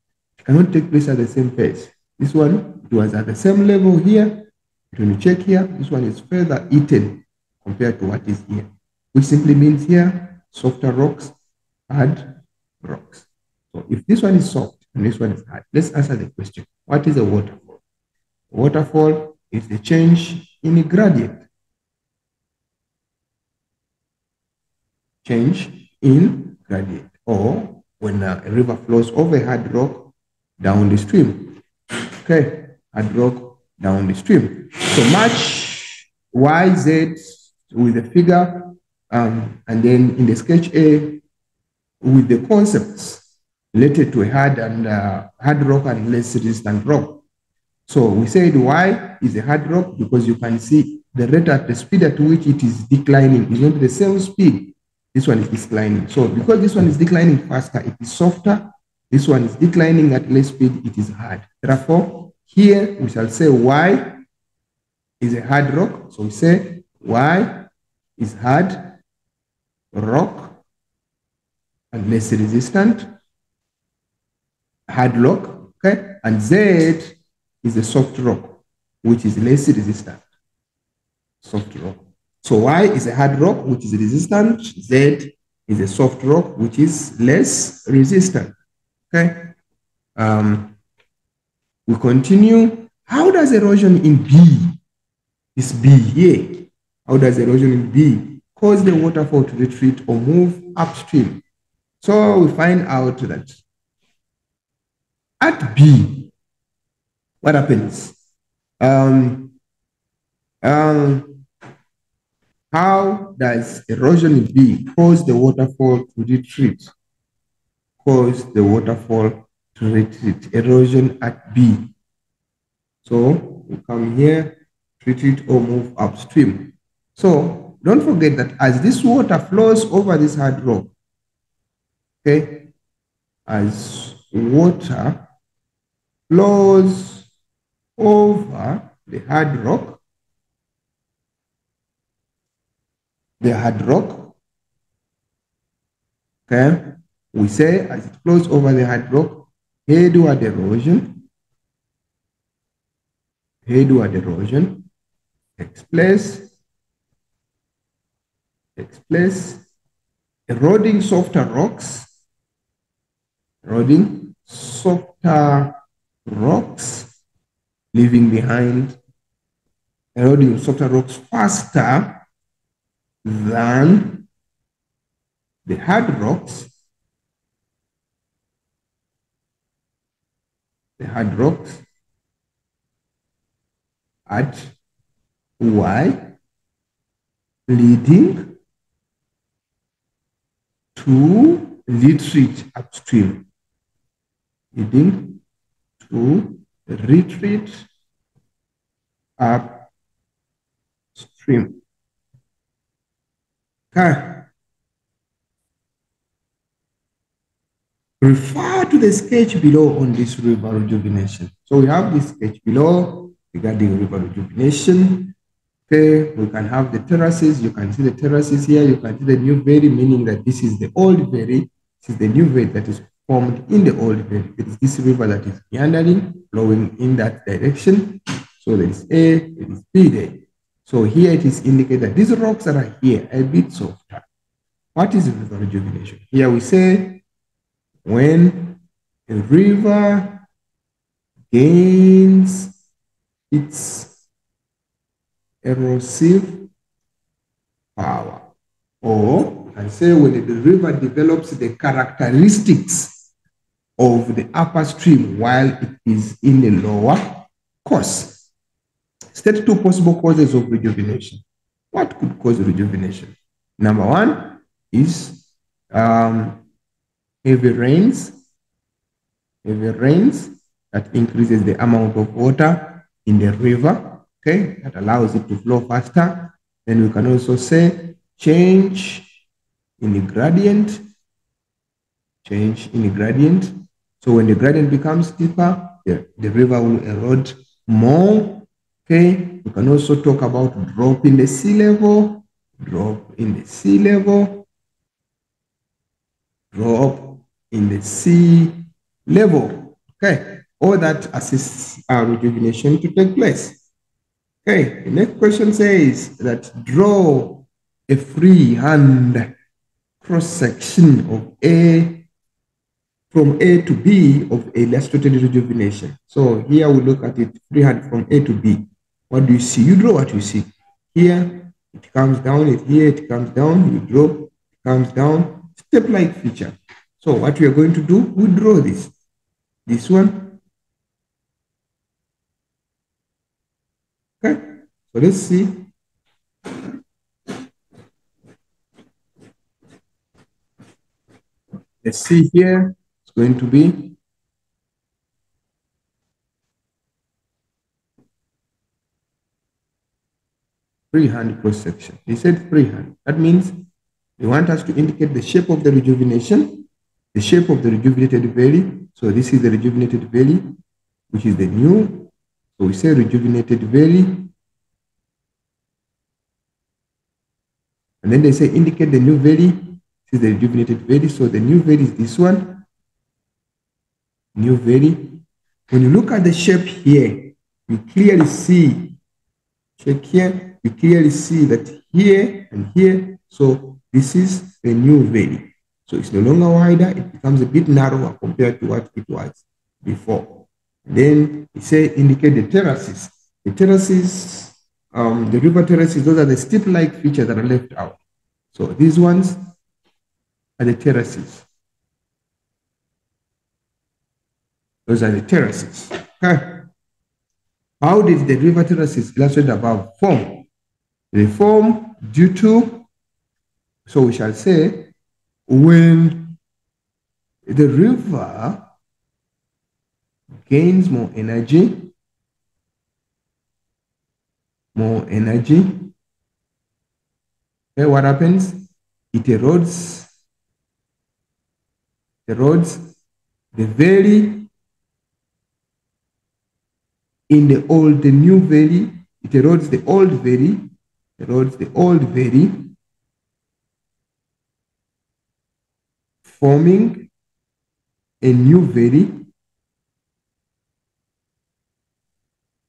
cannot take place at the same pace. This one, it was at the same level here. But when you check here, this one is further eaten compared to what is here, which simply means here, softer rocks, hard rocks. So if this one is soft and this one is hard, let's answer the question. What is a waterfall? A waterfall is the change in a gradient. Change in gradient, or when a river flows over hard rock down the stream. Okay, hard rock down the stream. So match Y, Z with the figure, and then in the sketch A with the concepts related to a hard rock and less resistant rock. So we said Y is a hard rock because you can see the rate at the speed at which it is declining is not the same speed. This one is declining. So because this one is declining faster, it is softer. This one is declining at less speed, it is hard. Therefore, here we shall say Y is a hard rock. So we say Y is hard rock and less resistant, hard rock, okay? And Z is a soft rock, which is less resistant, soft rock. So Y is a hard rock, which is resistant. Z is a soft rock, which is less resistant, okay? We continue. How does erosion in B, this B here, how does erosion in B cause the waterfall to retreat or move upstream? So we find out that at B, what happens? How does erosion in B cause the waterfall to retreat? Cause the waterfall to retreat. Erosion at B. So we come here, retreat or move upstream. So don't forget that as this water flows over this hard rock, okay, as water flows over the hard rock, okay, we say as it flows over the hard rock, headward erosion takes place, eroding softer rocks, leaving behind, eroding softer rocks faster than the hard rocks, at Y, leading to retreat upstream, upstream. Okay. Refer to the sketch below on this river rejuvenation. So we have this sketch below regarding river rejuvenation. Okay, we can have the terraces. You can see the terraces here. You can see the new valley, meaning that this is the old valley. This is the new valley that is formed in the old valley. It is this river that is meandering, flowing in that direction. So there is A, there is B there. So here it is indicated that these rocks that are here are a bit softer. What is river rejuvenation? Here we say when a river gains its erosive power, or I say when the river develops the characteristics of the upper stream while it is in the lower course. State two possible causes of rejuvenation. What could cause rejuvenation? Number one is heavy rains that increases the amount of water in the river, okay, that allows it to flow faster. Then we can also say change in the gradient. So when the gradient becomes steeper, the river will erode more. Okay, we can also talk about drop in the sea level. Okay, all that assists our rejuvenation to take place. Okay, the next question says that draw a free hand cross-section of from A to B of illustrated rejuvenation. So here we look at it freehand from A to B. What do you see? You draw what you see. Here it comes down, here it comes down, you drop, it comes down, step-like feature. So what we are going to do, we draw this one. Okay, so let's see. Let's see here, it's going to be freehand cross-section. He said freehand. That means they want us to indicate the shape of the rejuvenation, the shape of the rejuvenated valley. So this is the rejuvenated valley, which is the new. So we say rejuvenated valley. And then they say indicate the new valley This is the rejuvenated valley. So the new valley is this one. New valley. When you look at the shape here, you clearly see, check here, you clearly see that here and here. So this is the new valley. So it's no longer wider, it becomes a bit narrower compared to what it was before. Then it say indicate the terraces. The terraces, the river terraces, those are the steep-like features that are left out. So these ones are the terraces. Those are the terraces. Okay. How did the river terraces illustrated above form? They form due to, so we shall say, when the river gains more energy, okay, what happens? It erodes the valley in the new valley. It erodes the old valley, forming a new valley,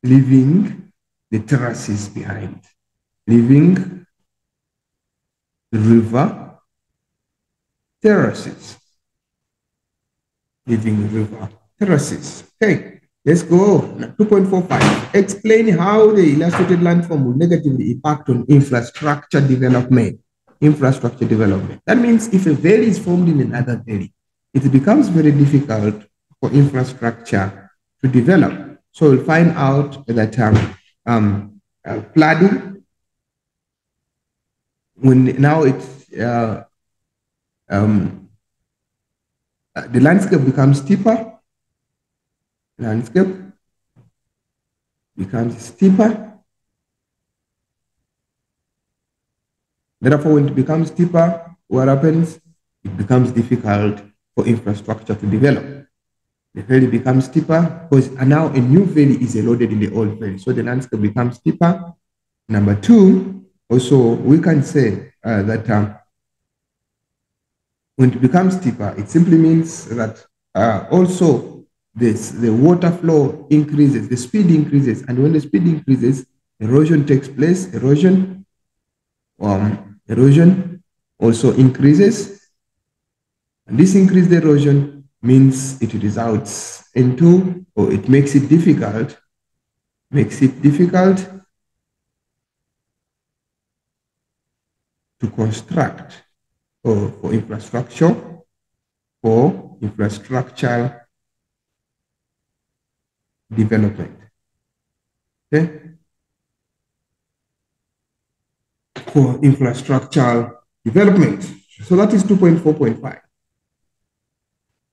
leaving the terraces behind, leaving the river terraces, Okay, let's go. 2.45. Explain how the illustrated landform will negatively impact on infrastructure development. That means if a valley is formed in another valley, it becomes very difficult for infrastructure to develop. So we'll find out that flooding, when now it's the landscape becomes steeper. Therefore, when it becomes steeper, what happens? It becomes difficult for infrastructure to develop. The valley becomes steeper because now a new valley is eroded in the old valley. So the landscape becomes steeper. Number two, also we can say that when it becomes steeper, it simply means that also the water flow increases, the speed increases, and when the speed increases, erosion takes place. Erosion also increases, and this increased erosion means it results into, or it makes it difficult to construct or for infrastructure development. Okay? For infrastructure development. So that is 2.4.5.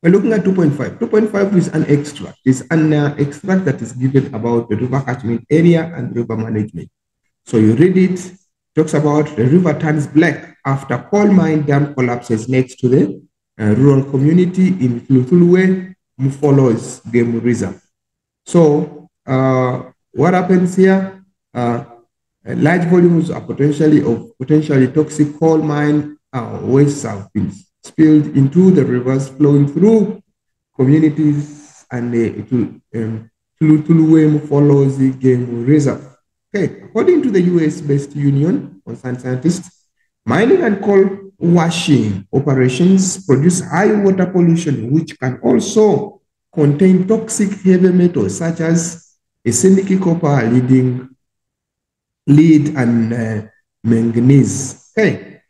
We're looking at 2.5. 2.5 is an extract. It's an extract that is given about the river catchment area and river management. So you read it, talks about the river turns black after coal mine dam collapses next to the rural community in Thulthulwe, Mufolos Game Reserve. So what happens here? Large volumes are potentially toxic coal mine waste have been spilled into the rivers flowing through communities and Thulthulwe Mufolos Game Reserve. Okay, according to the US-based Union Concerned Scientists, mining and coal washing operations produce high water pollution, which can also contain toxic heavy metals such as arsenic, copper, lead, and manganese. Okay,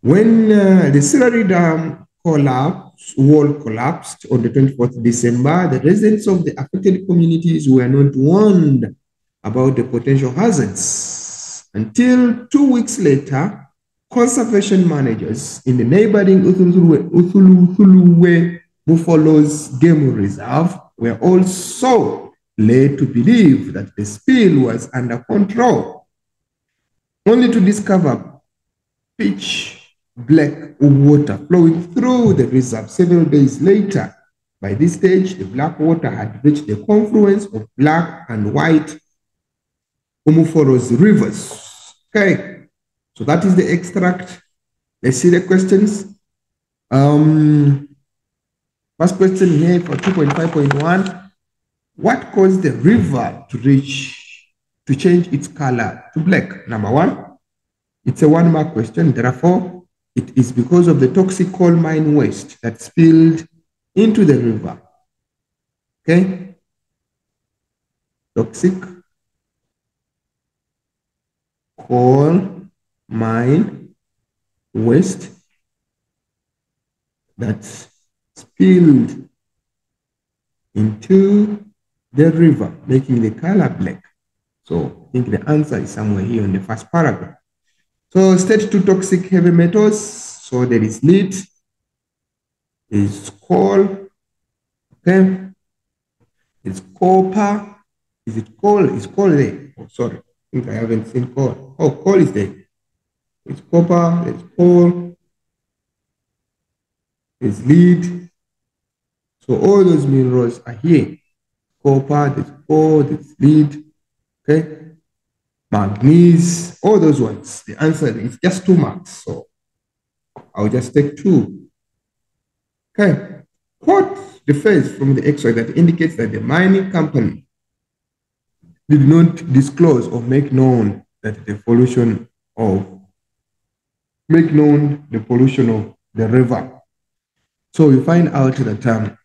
when the Silari Dam wall collapsed on the 24th December, the residents of the affected communities were not warned about the potential hazards until 2 weeks later. Conservation managers in the neighboring Thulthulwe Mufolos Game Reserve were also led to believe that the spill was under control, only to discover pitch black water flowing through the reserve several days later. By this stage, the black water had reached the confluence of black and white Mufolos rivers. Okay, so that is the extract. Let's see the questions. Um, First question here for 2.5.1. What caused the river to change its color to black? Number one, it's a one-mark question. Therefore, it is because of the toxic coal mine waste that spilled into the river. Okay? Toxic coal mine waste that spilled into the river, making the color black. So I think the answer is somewhere here in the first paragraph. So state two toxic heavy metals. So there is lead, is coal, okay? It's copper. Is it coal? Is coal there? Oh, sorry. I think I haven't seen coal. Oh, coal is there. It's copper, there's coal, there's lead. So all those minerals are here. Copper, there's coal, there's lead, okay? Manganese, all those ones. The answer is just 2 marks. So I'll just take 2. Okay. Quote the phrase from the extract that indicates that the mining company did not disclose or make known that the pollution of the river. So we find out that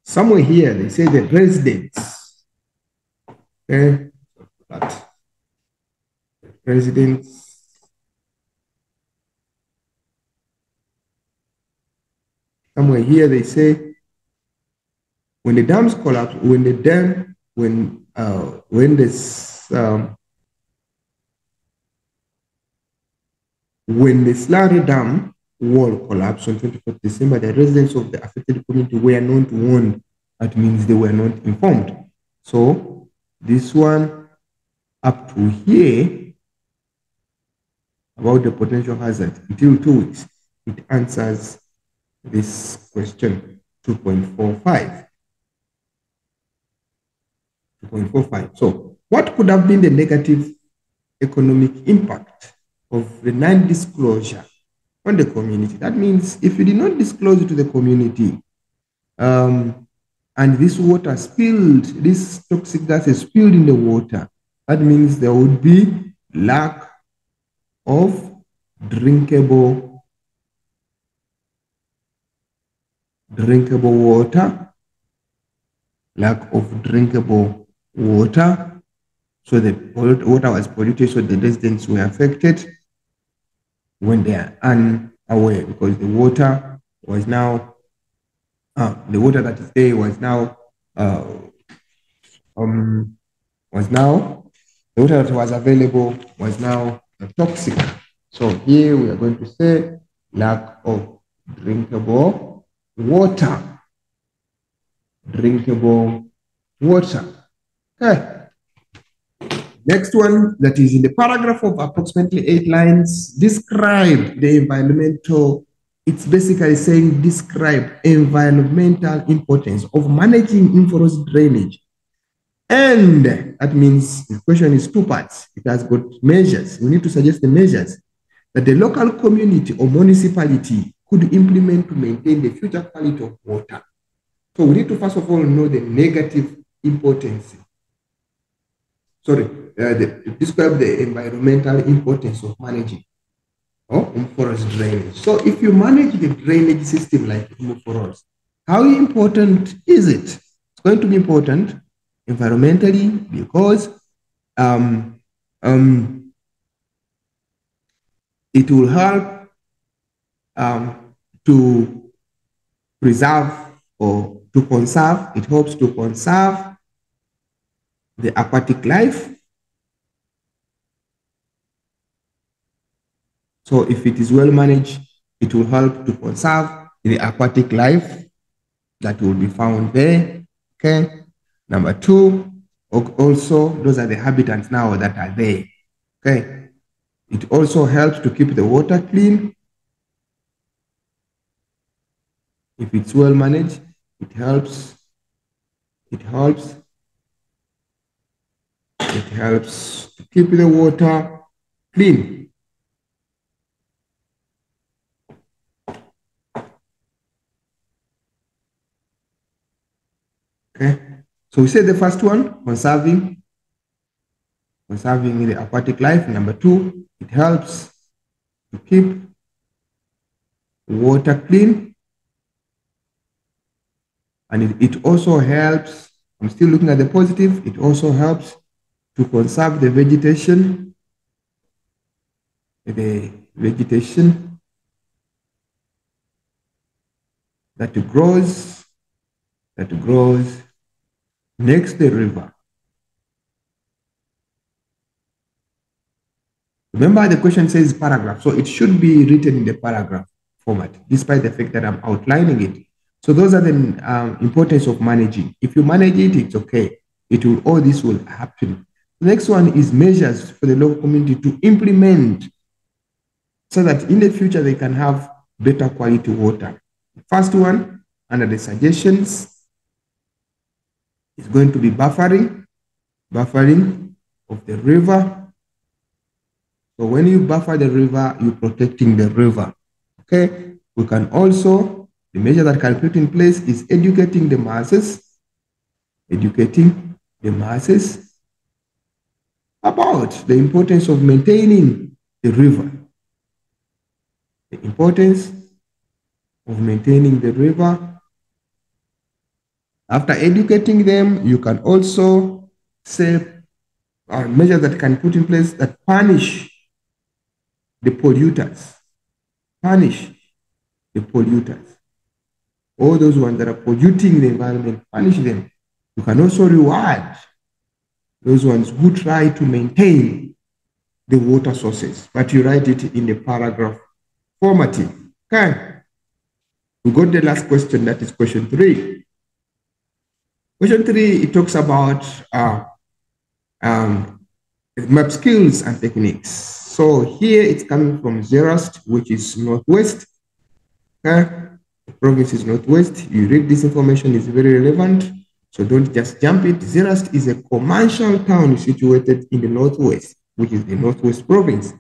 somewhere here they say the residents, okay, that residents somewhere here they say when the dams collapse, when this when the Slurry Dam wall collapsed on 24th December, the residents of the affected community were not warned. That means they were not informed. So this one up to here about the potential hazard until 2 weeks, it answers this question 2.45. 2.45. So what could have been the negative economic impact of the non-disclosure on the community? That means if you did not disclose it to the community, and this water spilled, this toxic gas is spilled in the water, that means there would be lack of drinkable water, lack of drinkable water. So the water was polluted, so the residents were affected when they are unaware, because the water was now, the water that is there was now, the water that was available was now toxic. So here we are going to say lack of drinkable water. Drinkable water. Okay. Next one, that is in the paragraph of approximately 8 lines, describe the environmental, it's basically saying describe environmental importance of managing inflow drainage. And that means the question is 2 parts. It has got measures. We need to suggest the measures that the local community or municipality could implement to maintain the future quality of water. So we need to first of all know the negative importance. Describe the environmental importance of managing forest drainage. So if you manage the drainage system like forest, how important is it? It's going to be important environmentally because it will help to preserve or to conserve. It helps to conserve the aquatic life. So if it is well managed, it will help to conserve the aquatic life that will be found there. Okay. Number 2, also those are the habitats now that are there. Okay. It also helps to keep the water clean. If it's well managed, it helps to keep the water clean. Okay. So we say the first one, conserving the aquatic life. Number two, it helps to keep water clean. And it also helps, I'm still looking at the positive, it also helps to conserve the vegetation that grows next to the river. Remember, the question says paragraph, so it should be written in the paragraph format, despite the fact that I'm outlining it. So those are the importance of managing. If you manage it, it's okay. All this will happen. The next one is measures for the local community to implement so that in the future they can have better quality water. The first one, under the suggestions, is going to be buffering of the river. So when you buffer the river, you're protecting the river. Okay. We can also, the measure that can put in place is educating the masses about the importance of maintaining the river. The importance of maintaining the river. After educating them, you can also say measures that can put in place that punish the polluters. All those ones that are polluting the environment, punish them. You can also reward those ones who try to maintain the water sources, but you write it in the paragraph formatting. Okay. We got the last question, that is question 3. Question 3, it talks about map skills and techniques. So here it's coming from Zerast, which is Northwest. Okay. The province is Northwest. You read this information, is very relevant. So don't just jump it. Zerast is a commercial town situated in the Northwest, which is the Northwest province.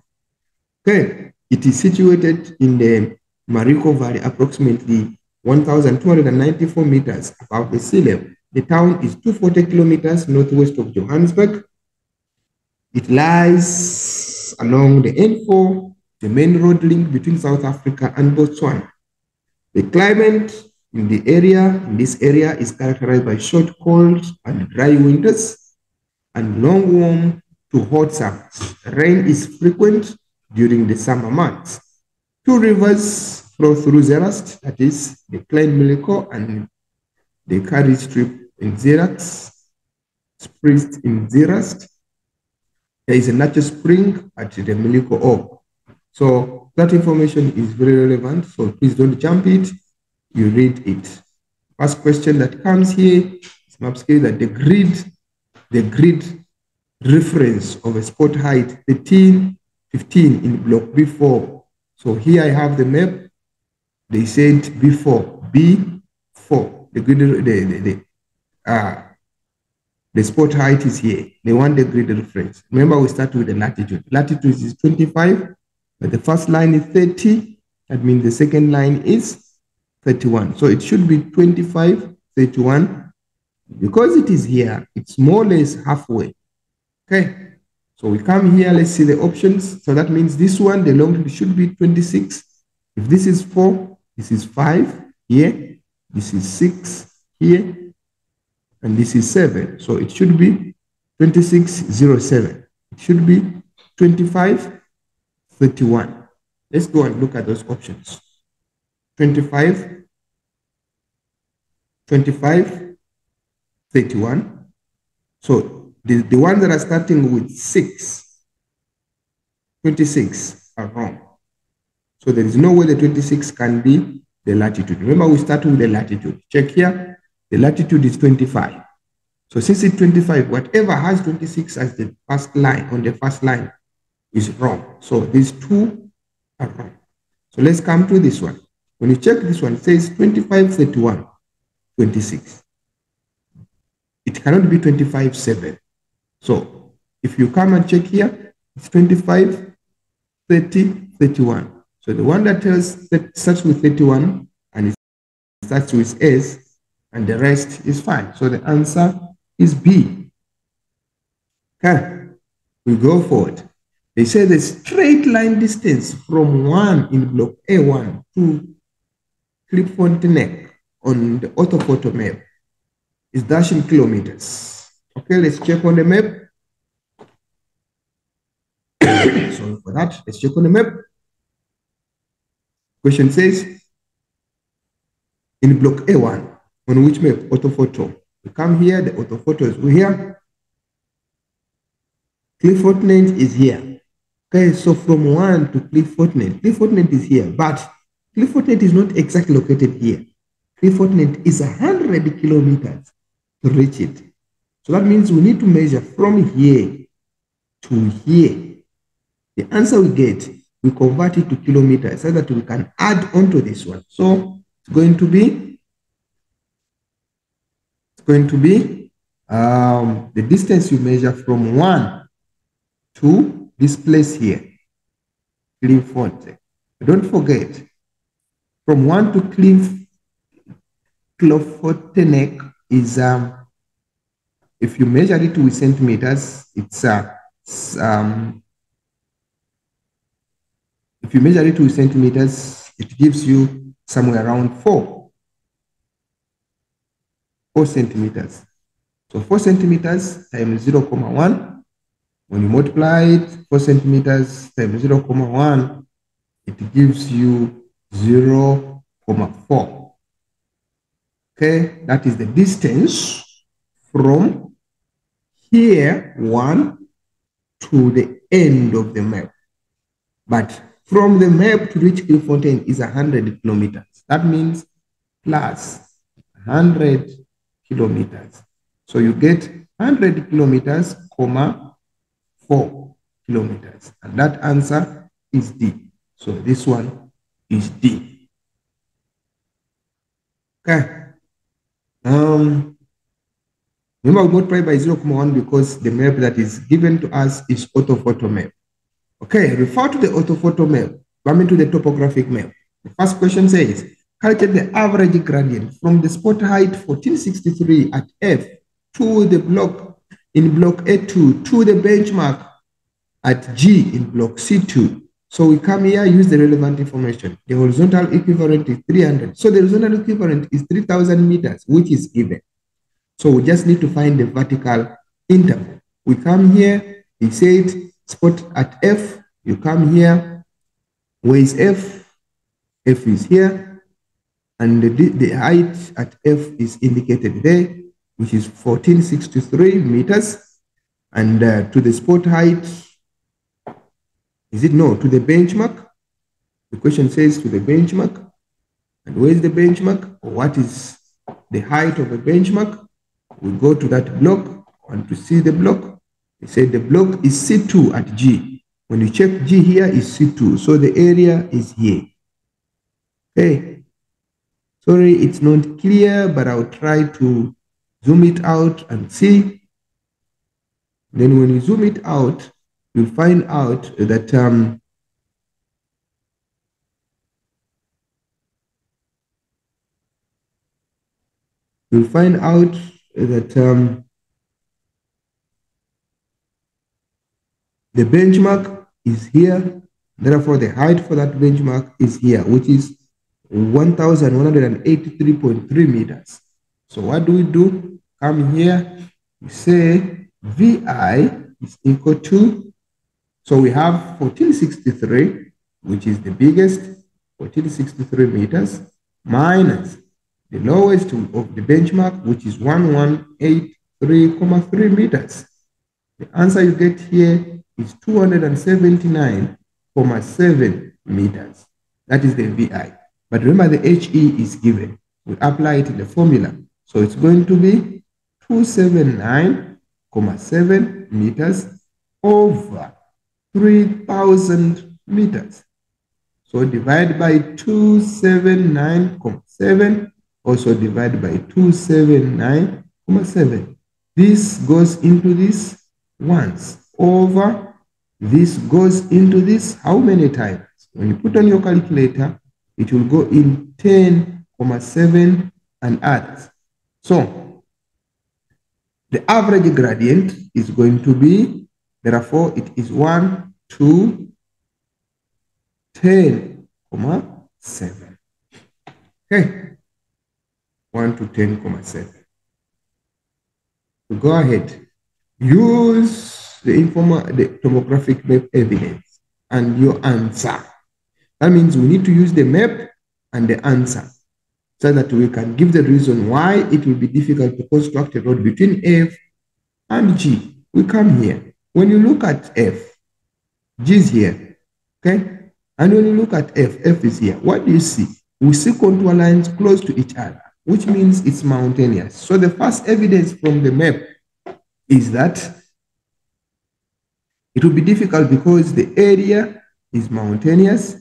Okay. It is situated in the Marico Valley, approximately 1,294 meters above the sea level. The town is 240 kilometers northwest of Johannesburg. It lies along the N4, the main road link between South Africa and Botswana. The climate in this area is characterized by short, cold, and dry winters and long, warm to hot summers. Rain is frequent during the summer months. 2 rivers flow through Zerast, that is the Klein Milico and the Kari Strip in Zerast. There is a natural spring at the Milico Orb. So that information is very relevant, so please don't jump it, you read it. First question that comes here is map scale that the grid reference of a spot height 13, 15 in block B4. So here I have the map. They said B4, the grid, the spot height is here. They want the grid reference. Remember, we start with the latitude. Latitude is 25, but the first line is 30. That means the second line is 31. So it should be 25, 31. Because it is here, it's more or less halfway. Okay. So we come here, let's see the options. So that means this one, the longitude should be 26. If this is 4, this is 5 here. This is 6 here. And this is 7. So it should be 2607. It should be 2531. Let's go and look at those options. 25, 31. So the ones that are starting with 26 are wrong. So there is no way the 26 can be the latitude. Remember, we start with the latitude. Check here. The latitude is 25. So since it's 25, whatever has 26 as the first line, on the first line, is wrong. So these 2 are wrong. So let's come to this one. When you check this one, it says 25, 31, 26. It cannot be 25, 7. So if you come and check here, it's 25, 30, 31. So the one that starts with 31 and it starts with S and the rest is fine. So the answer is B. Okay, we go forward. They say the straight line distance from 1 in block A1 to Clipfontein Neck on the orthophoto map is dash in kilometers. Okay, let's check on the map. Sorry for that. Let's check on the map. Question says, in block A1, on which map? Orthophoto. We come here, the orthophoto is here. Clipfontein is here. Okay, so from 1 to Clipfontein is here, but Clipfontein is not exactly located here. Clipfontein is 100 kilometers to reach it. So that means we need to measure from here to here. The answer we get, we convert it to kilometers so that we can add on to this one. So it's going to be the distance you measure from 1 to this place here, Clipfontein. Don't forget, from 1 to Clipfontein Neck is, if you measure it with centimeters, it's if you measure it with centimeters, it gives you somewhere around 4 centimeters. So 4 centimeters times 0.1. When you multiply it, 4 centimeters times 0.1, it gives you 0.4. Okay, that is the distance from here 1 to the end of the map. But from the map to reach Clipfontein is 100 kilometers. That means plus 100 kilometers. So you get 100 kilometers, 4 kilometers. And that answer is D. So this one is D. Okay. Remember, we multiply by 0.1 because the map that is given to us is orthophoto map. Okay, refer to the orthophoto map, coming to the topographic map. The first question says, calculate the average gradient from the spot height 1463 at F to the block in block A2 to the benchmark at G in block C2. So we come here, use the relevant information. The horizontal equivalent is 300. So the horizontal equivalent is 3,000 meters, which is given. So we just need to find the vertical interval. We come here, he said, spot at F, you come here, where is F? F is here, and the height at F is indicated there, which is 1463 meters, and to the spot height, is it no, to the benchmark? The question says to the benchmark, and where is the benchmark? Or what is the height of the benchmark? We go to that block, want to see the block. They say the block is C2 at G. When you check G here is C2, so the area is here. Okay. Sorry, it's not clear, but I'll try to zoom it out and see. Then when you zoom it out, you'll find out that the benchmark is here. Therefore, the height for that benchmark is here, which is 1,183.3 meters. So what do? Come here, we say VI is equal to, so we have 1463, which is the biggest, 1463 meters, minus the lowest of the benchmark, which is 1183.3 meters. The answer you get here is 279.7 meters. That is the VI. But remember, the HE is given. We apply it in the formula. So it's going to be 279.7 meters over 3,000 meters. So divide by 279.7, also divide by 279.7. This goes into this once, over this goes into this how many times? When you put on your calculator, it will go in 10.7 and others. So the average gradient is going to be, therefore, it is 1 to 10,7. Okay, 1 to 10,7. So go ahead, use the topographic map evidence and your answer. That means we need to use the map and the answer so that we can give the reason why it will be difficult to construct a road between F and G. We come here. When you look at F, G is here, okay? And when you look at F, F is here. What do you see? We see contour lines close to each other, which means it's mountainous. So the first evidence from the map is that it will be difficult because the area is mountainous.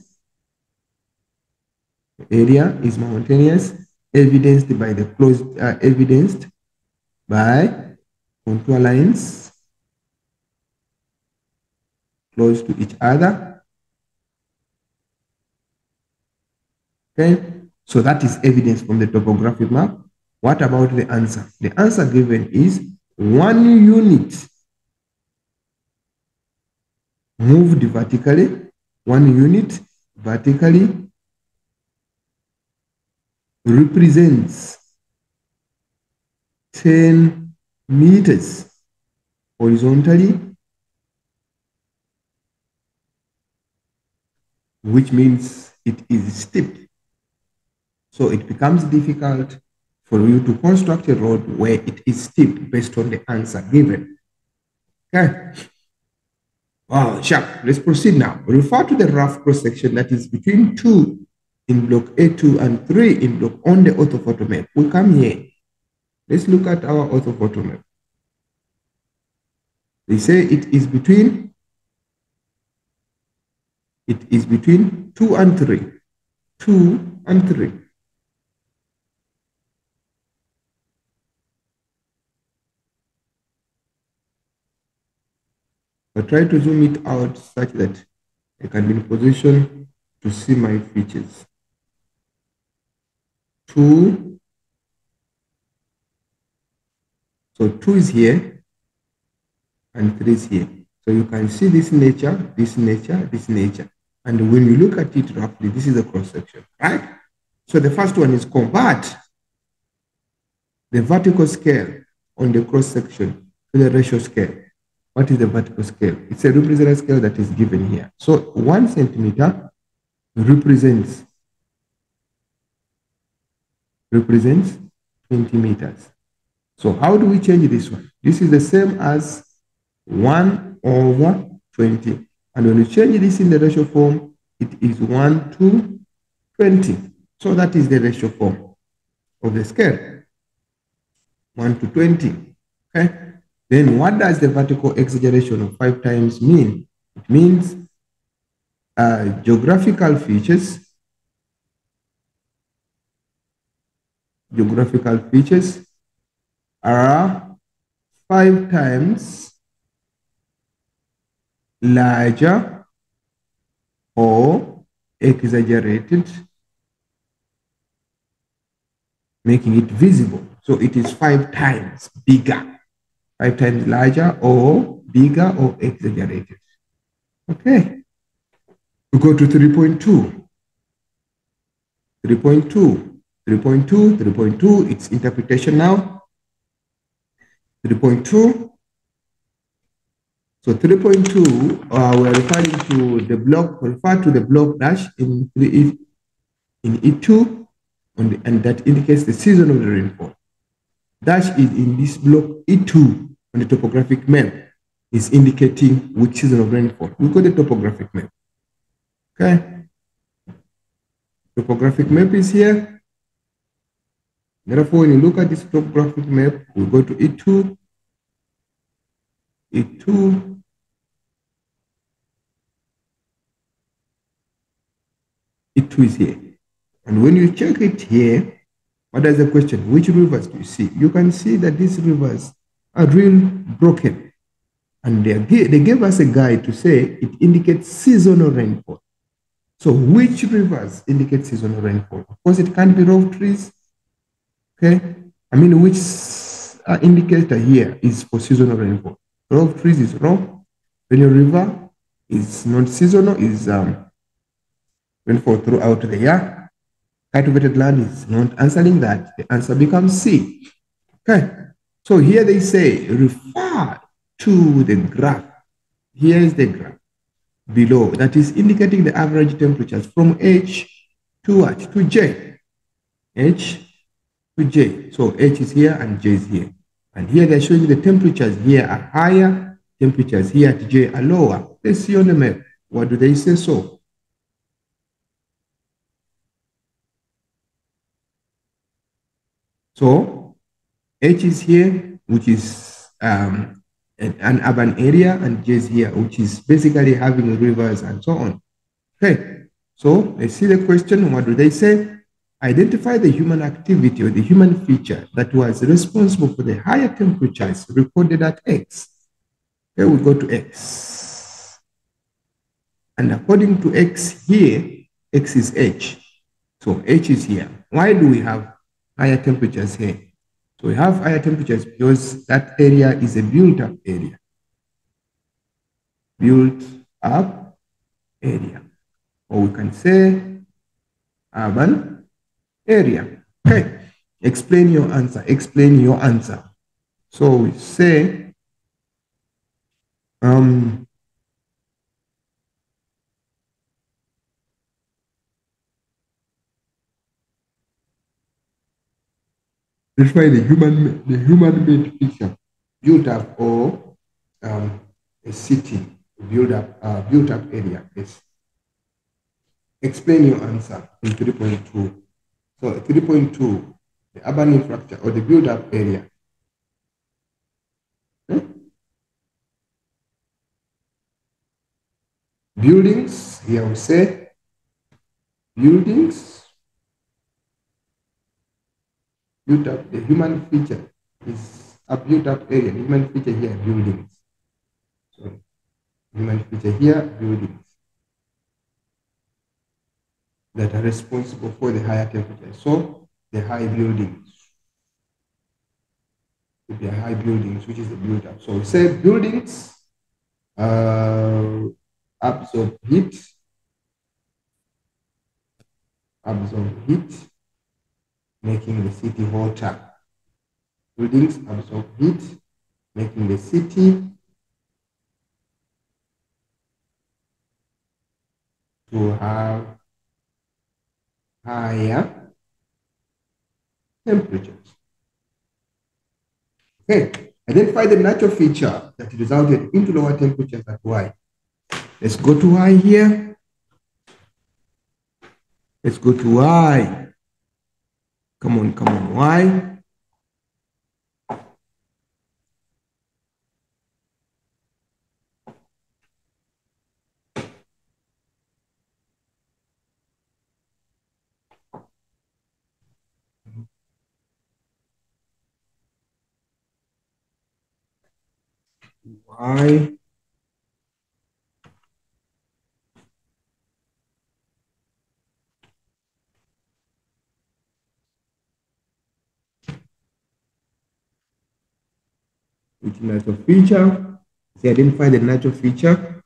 The area is mountainous, evidenced by the contour lines close to each other. Okay, so that is evidence from the topographic map. What about the answer? The answer given is 1 unit moved vertically, 1 unit vertically represents 10 meters horizontally, which means it is steep. So it becomes difficult for you to construct a road where it is steep based on the answer given. Okay. Wow, sharp. Let's proceed now. Refer to the rough cross-section that is between 2 in block A2 and 3 in block on the orthophoto map. We come here. Let's look at our orthophoto map. They say it is between 2 and 3. 2 and 3. But try to zoom it out such that I can be in position to see my features. 2. So 2 is here and 3 is here. So you can see this nature, this nature, this nature. And when you look at it roughly, this is a cross-section, right? So the first one is convert the vertical scale on the cross-section to the ratio scale. What is the vertical scale? It's a representative scale that is given here. So 1 centimeter represents 20 meters. So how do we change this one? This is the same as 1 over 20. And when you change this in the ratio form, it is 1 to 20. So that is the ratio form of the scale. 1 to 20. Okay. Then what does the vertical exaggeration of 5 times mean? It means geographical features are 5 times larger or exaggerated, making it visible. So it is 5 times bigger. 5 times larger or bigger or exaggerated. Okay. We go to 3.2. 3.2, it's interpretation now. 3.2. So 3.2, we're referring to the block, refer to the block dash in E2, and that indicates the season of the rainfall. Dash is in this block E2 on the topographic map is indicating which season of rainfall. We got the topographic map. Okay. Topographic map is here. Therefore, when you look at this topographic map, we go to E2. E2 is here. And when you check it here, what is the question? Which rivers do you see? You can see that these rivers are real broken. And they gave us a guide to say it indicates seasonal rainfall. So which rivers indicate seasonal rainfall? Of course, it can't be rough trees. Okay. which indicator here is for seasonal rainfall. Row of trees is wrong. Rainy river is not seasonal, is rainfall throughout the year. Cultivated land is not answering that. The answer becomes C. Okay. So here they say refer to the graph. Here is the graph below that is indicating the average temperatures from H to what? To J. H to J. So H is here and J is here. And here they're showing the temperatures here are higher, temperatures here at J are lower. Let's see on the map. What do they say so? So H is here, which is an urban area, and J is here, which is basically having rivers and so on. Okay, so let's see the question. What do they say? Identify the human activity or the human feature that was responsible for the higher temperatures recorded at X. Okay, we go to X. And according to X here, X is H. So H is here. Why do we have higher temperatures here? So we have higher temperatures because that area is a built-up area. Built-up area. Or we can say urban area. Okay. Explain your answer. Explain your answer. So we say let's try the human-made picture. Built up or a city, built up area. Yes. Explain your answer in 3.2. So 3.2, the urban infrastructure or the built-up area. Okay. Buildings, here we say buildings. Built up, the human feature is a built-up area. The human feature here, buildings. So human feature here, buildings that are responsible for the higher temperature. So the high buildings. The high buildings, which is the built-up. So we say buildings absorb heat, making the city hotter. Buildings absorb heat, making the city to have higher temperatures. Okay, identify the natural feature that resulted into lower temperatures at Y. Let's go to Y here. Let's go to Y. Come on, Y. Y. Which natural feature? So identify the natural feature.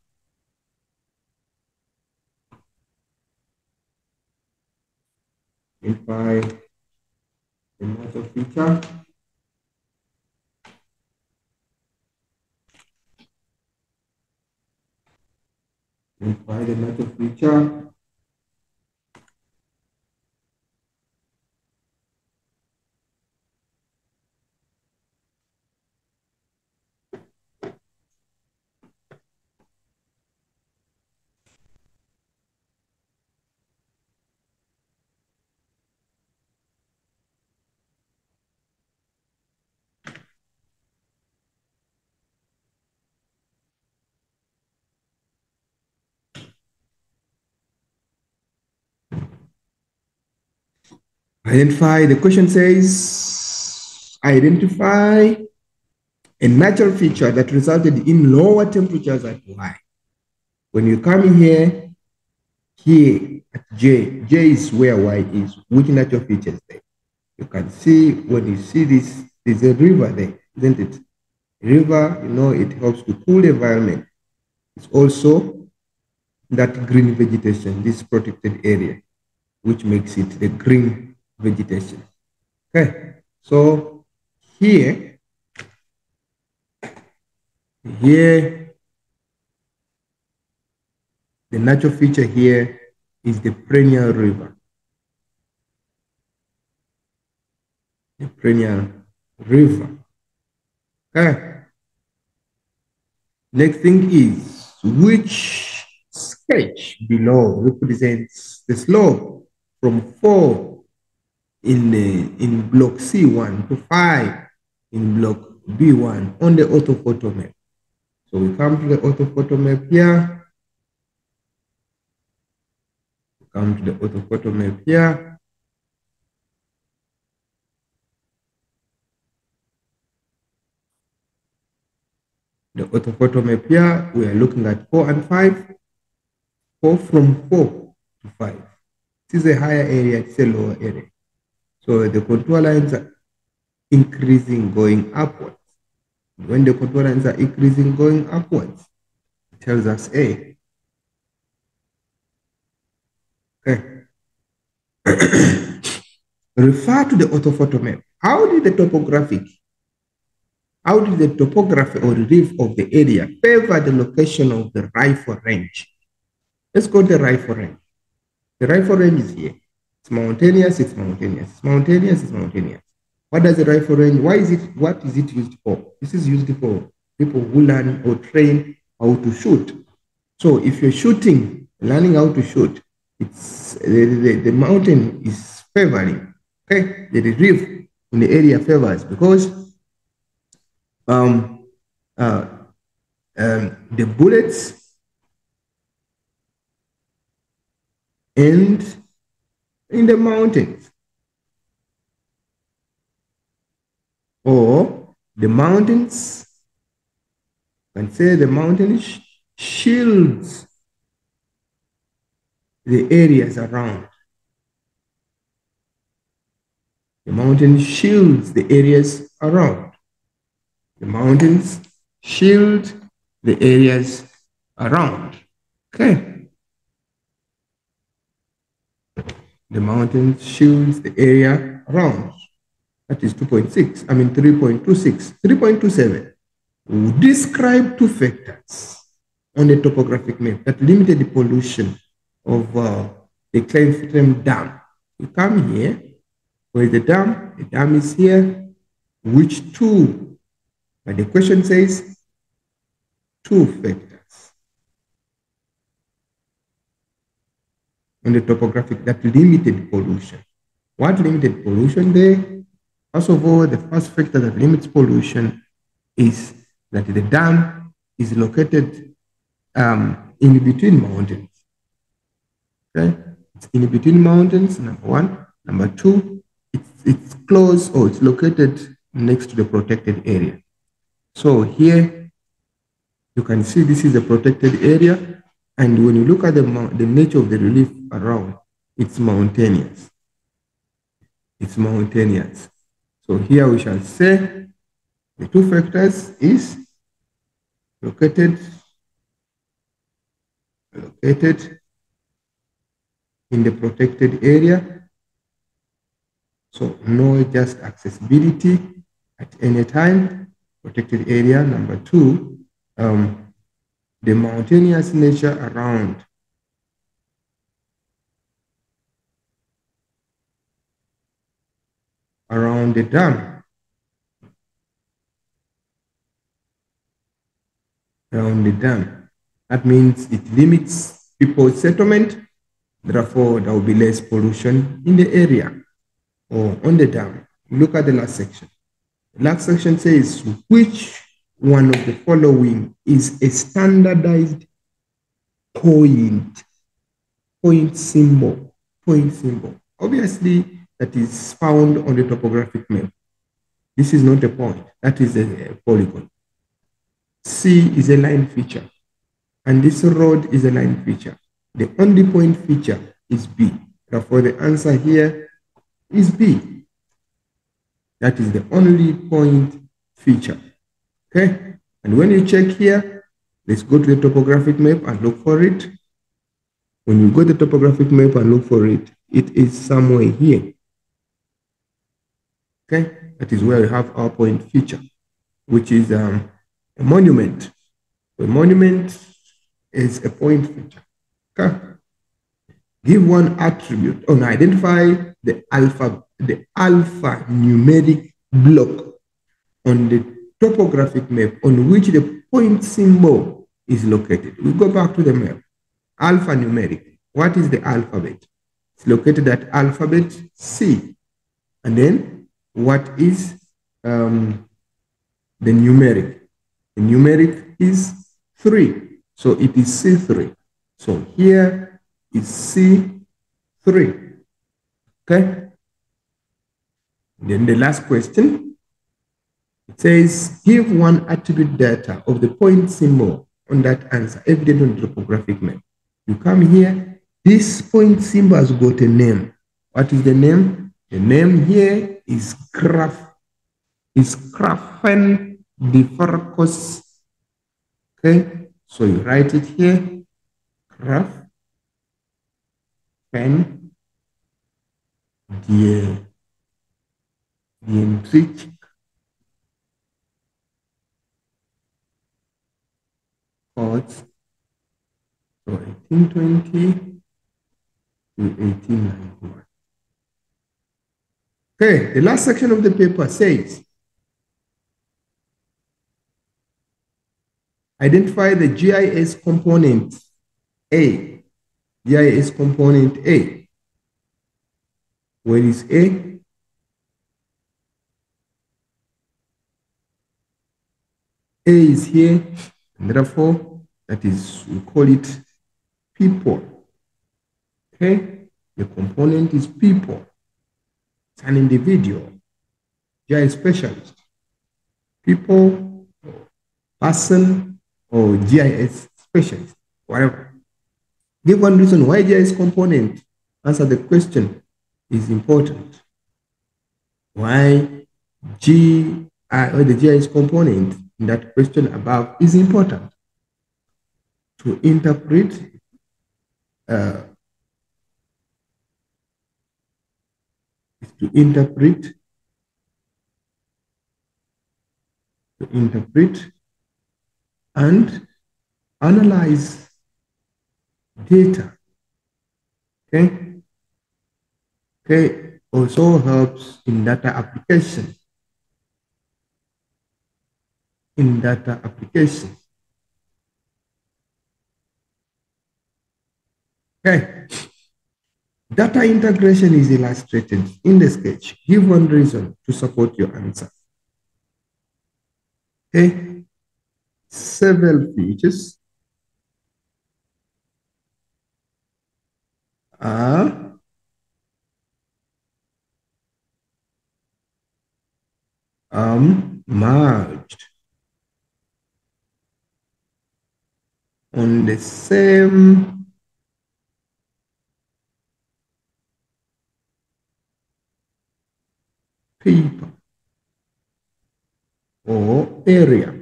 Identify the natural feature. Identify the natural feature. Identify, the question says, identify a natural feature that resulted in lower temperatures at Y. When you come here at J is where Y is. Which natural feature is there? You can see when you see this, there's a river there, isn't it? River, you know, it helps to cool the environment. It's also that green vegetation, this protected area, which makes it the green vegetation. Okay, so here, the natural feature here is the perennial river. The perennial river. Okay. Next thing is which sketch below represents the slope from 4 in block C1 to 5 in block B1 on the orthophoto map. So we come to the orthophoto map here. Come to the orthophoto map here. The orthophoto map here, we are looking at 4 and 5. 4 from 4 to 5. This is a higher area, it's a lower area. So the contour lines are increasing going upwards. When the contour lines are increasing going upwards, it tells us A. Okay. Refer to the orthophoto map. How did the topography or relief of the area favor the location of the rifle range? Let's go to the rifle range. The rifle range is here. It's mountainous, it's mountainous. It's mountainous, it's mountainous. What does the rifle range, what is it used for? This is used for people who learn or train how to shoot. So if you're shooting, learning how to shoot, it's the mountain is favoring. Okay, the relief in the area favors because the bullets end in the mountains, or the mountains, you can say the mountain shields the areas around. The mountain shields the areas around. The mountains shield the areas around. Okay. The mountain shields the area around. That is 2.6. I mean 3.26. 3.27. Describe two factors on the topographic map that limited the pollution of the Kleinfiltern Dam. You come here. Where is the dam? The dam is here. Which two? But the question says two factors on the topographic that limited pollution. What limited pollution there? First of all, the first factor that limits pollution is that the dam is located in between mountains. Okay? It's in between mountains, number one. Number two, it's close or it's located next to the protected area. So here you can see this is a protected area, and when you look at the nature of the relief around, it's mountainous. It's mountainous. So here we shall say the two factors is located in the protected area. So no just accessibility at any time, protected area. Number two, the mountainous nature around. Around the dam. Around the dam. That means it limits people's settlement. Therefore, there will be less pollution in the area or on the dam. Look at the last section. The last section says, which one of the following is a standardized point symbol? Point symbol. Obviously, that is found on the topographic map. This is not a point. That is a polygon. C is a line feature. And this road is a line feature. The only point feature is B. Therefore, the answer here is B. That is the only point feature. Okay. And when you check here, let's go to the topographic map and look for it. When you go to the topographic map and look for it, it is somewhere here. Okay. That is where we have our point feature, which is a monument. A monument is a point feature. Okay. Give one attribute or identify the alphanumeric block on the topographic map on which the point symbol is located. We go back to the map. Alphanumeric. What is the alphabet? It's located at alphabet C. And then what is the numeric? The numeric is 3. So it is C3. So here is C3. Okay. Then the last question, it says, give one attribute data of the point symbol on that answer, evident on the topographic map. You come here, this point symbol has got a name. What is the name? The name here is Grafendiferkos. Okay, so you write it here, Grafendiferkos. So 1820 to 1891. Okay, the last section of the paper says, identify the GIS component A. GIS component A. Where is A? A is here, and therefore, that is, we call it people. Okay, the component is people. It's an individual, GIS specialist, people, person, or GIS specialist, whatever. Give one reason why GIS component, answer the question, is important. Why the GIS component in that question above is important to interpret and analyze data. Okay. Okay. Also helps in data application. Okay. Data integration is illustrated in the sketch. Give one reason to support your answer. Okay. Several features are merged on the same paper or area.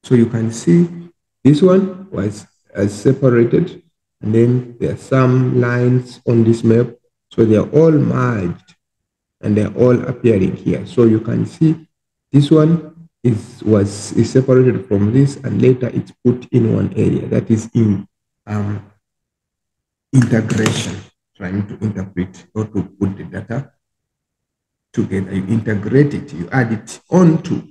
So you can see this one was separated, and then there are some lines on this map. So they are all merged and they're all appearing here. So you can see this one was separated from this, and later it's put in one area. That is in integration, trying to interpret or to put the data together. You integrate it, you add it onto.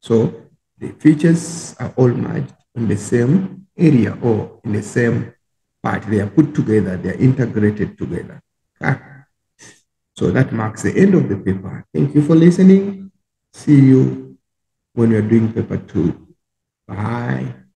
So the features are all merged in the same area or in the same part. They are put together, they are integrated together. So that marks the end of the paper. Thank you for listening. See you when we are doing paper 2. Bye.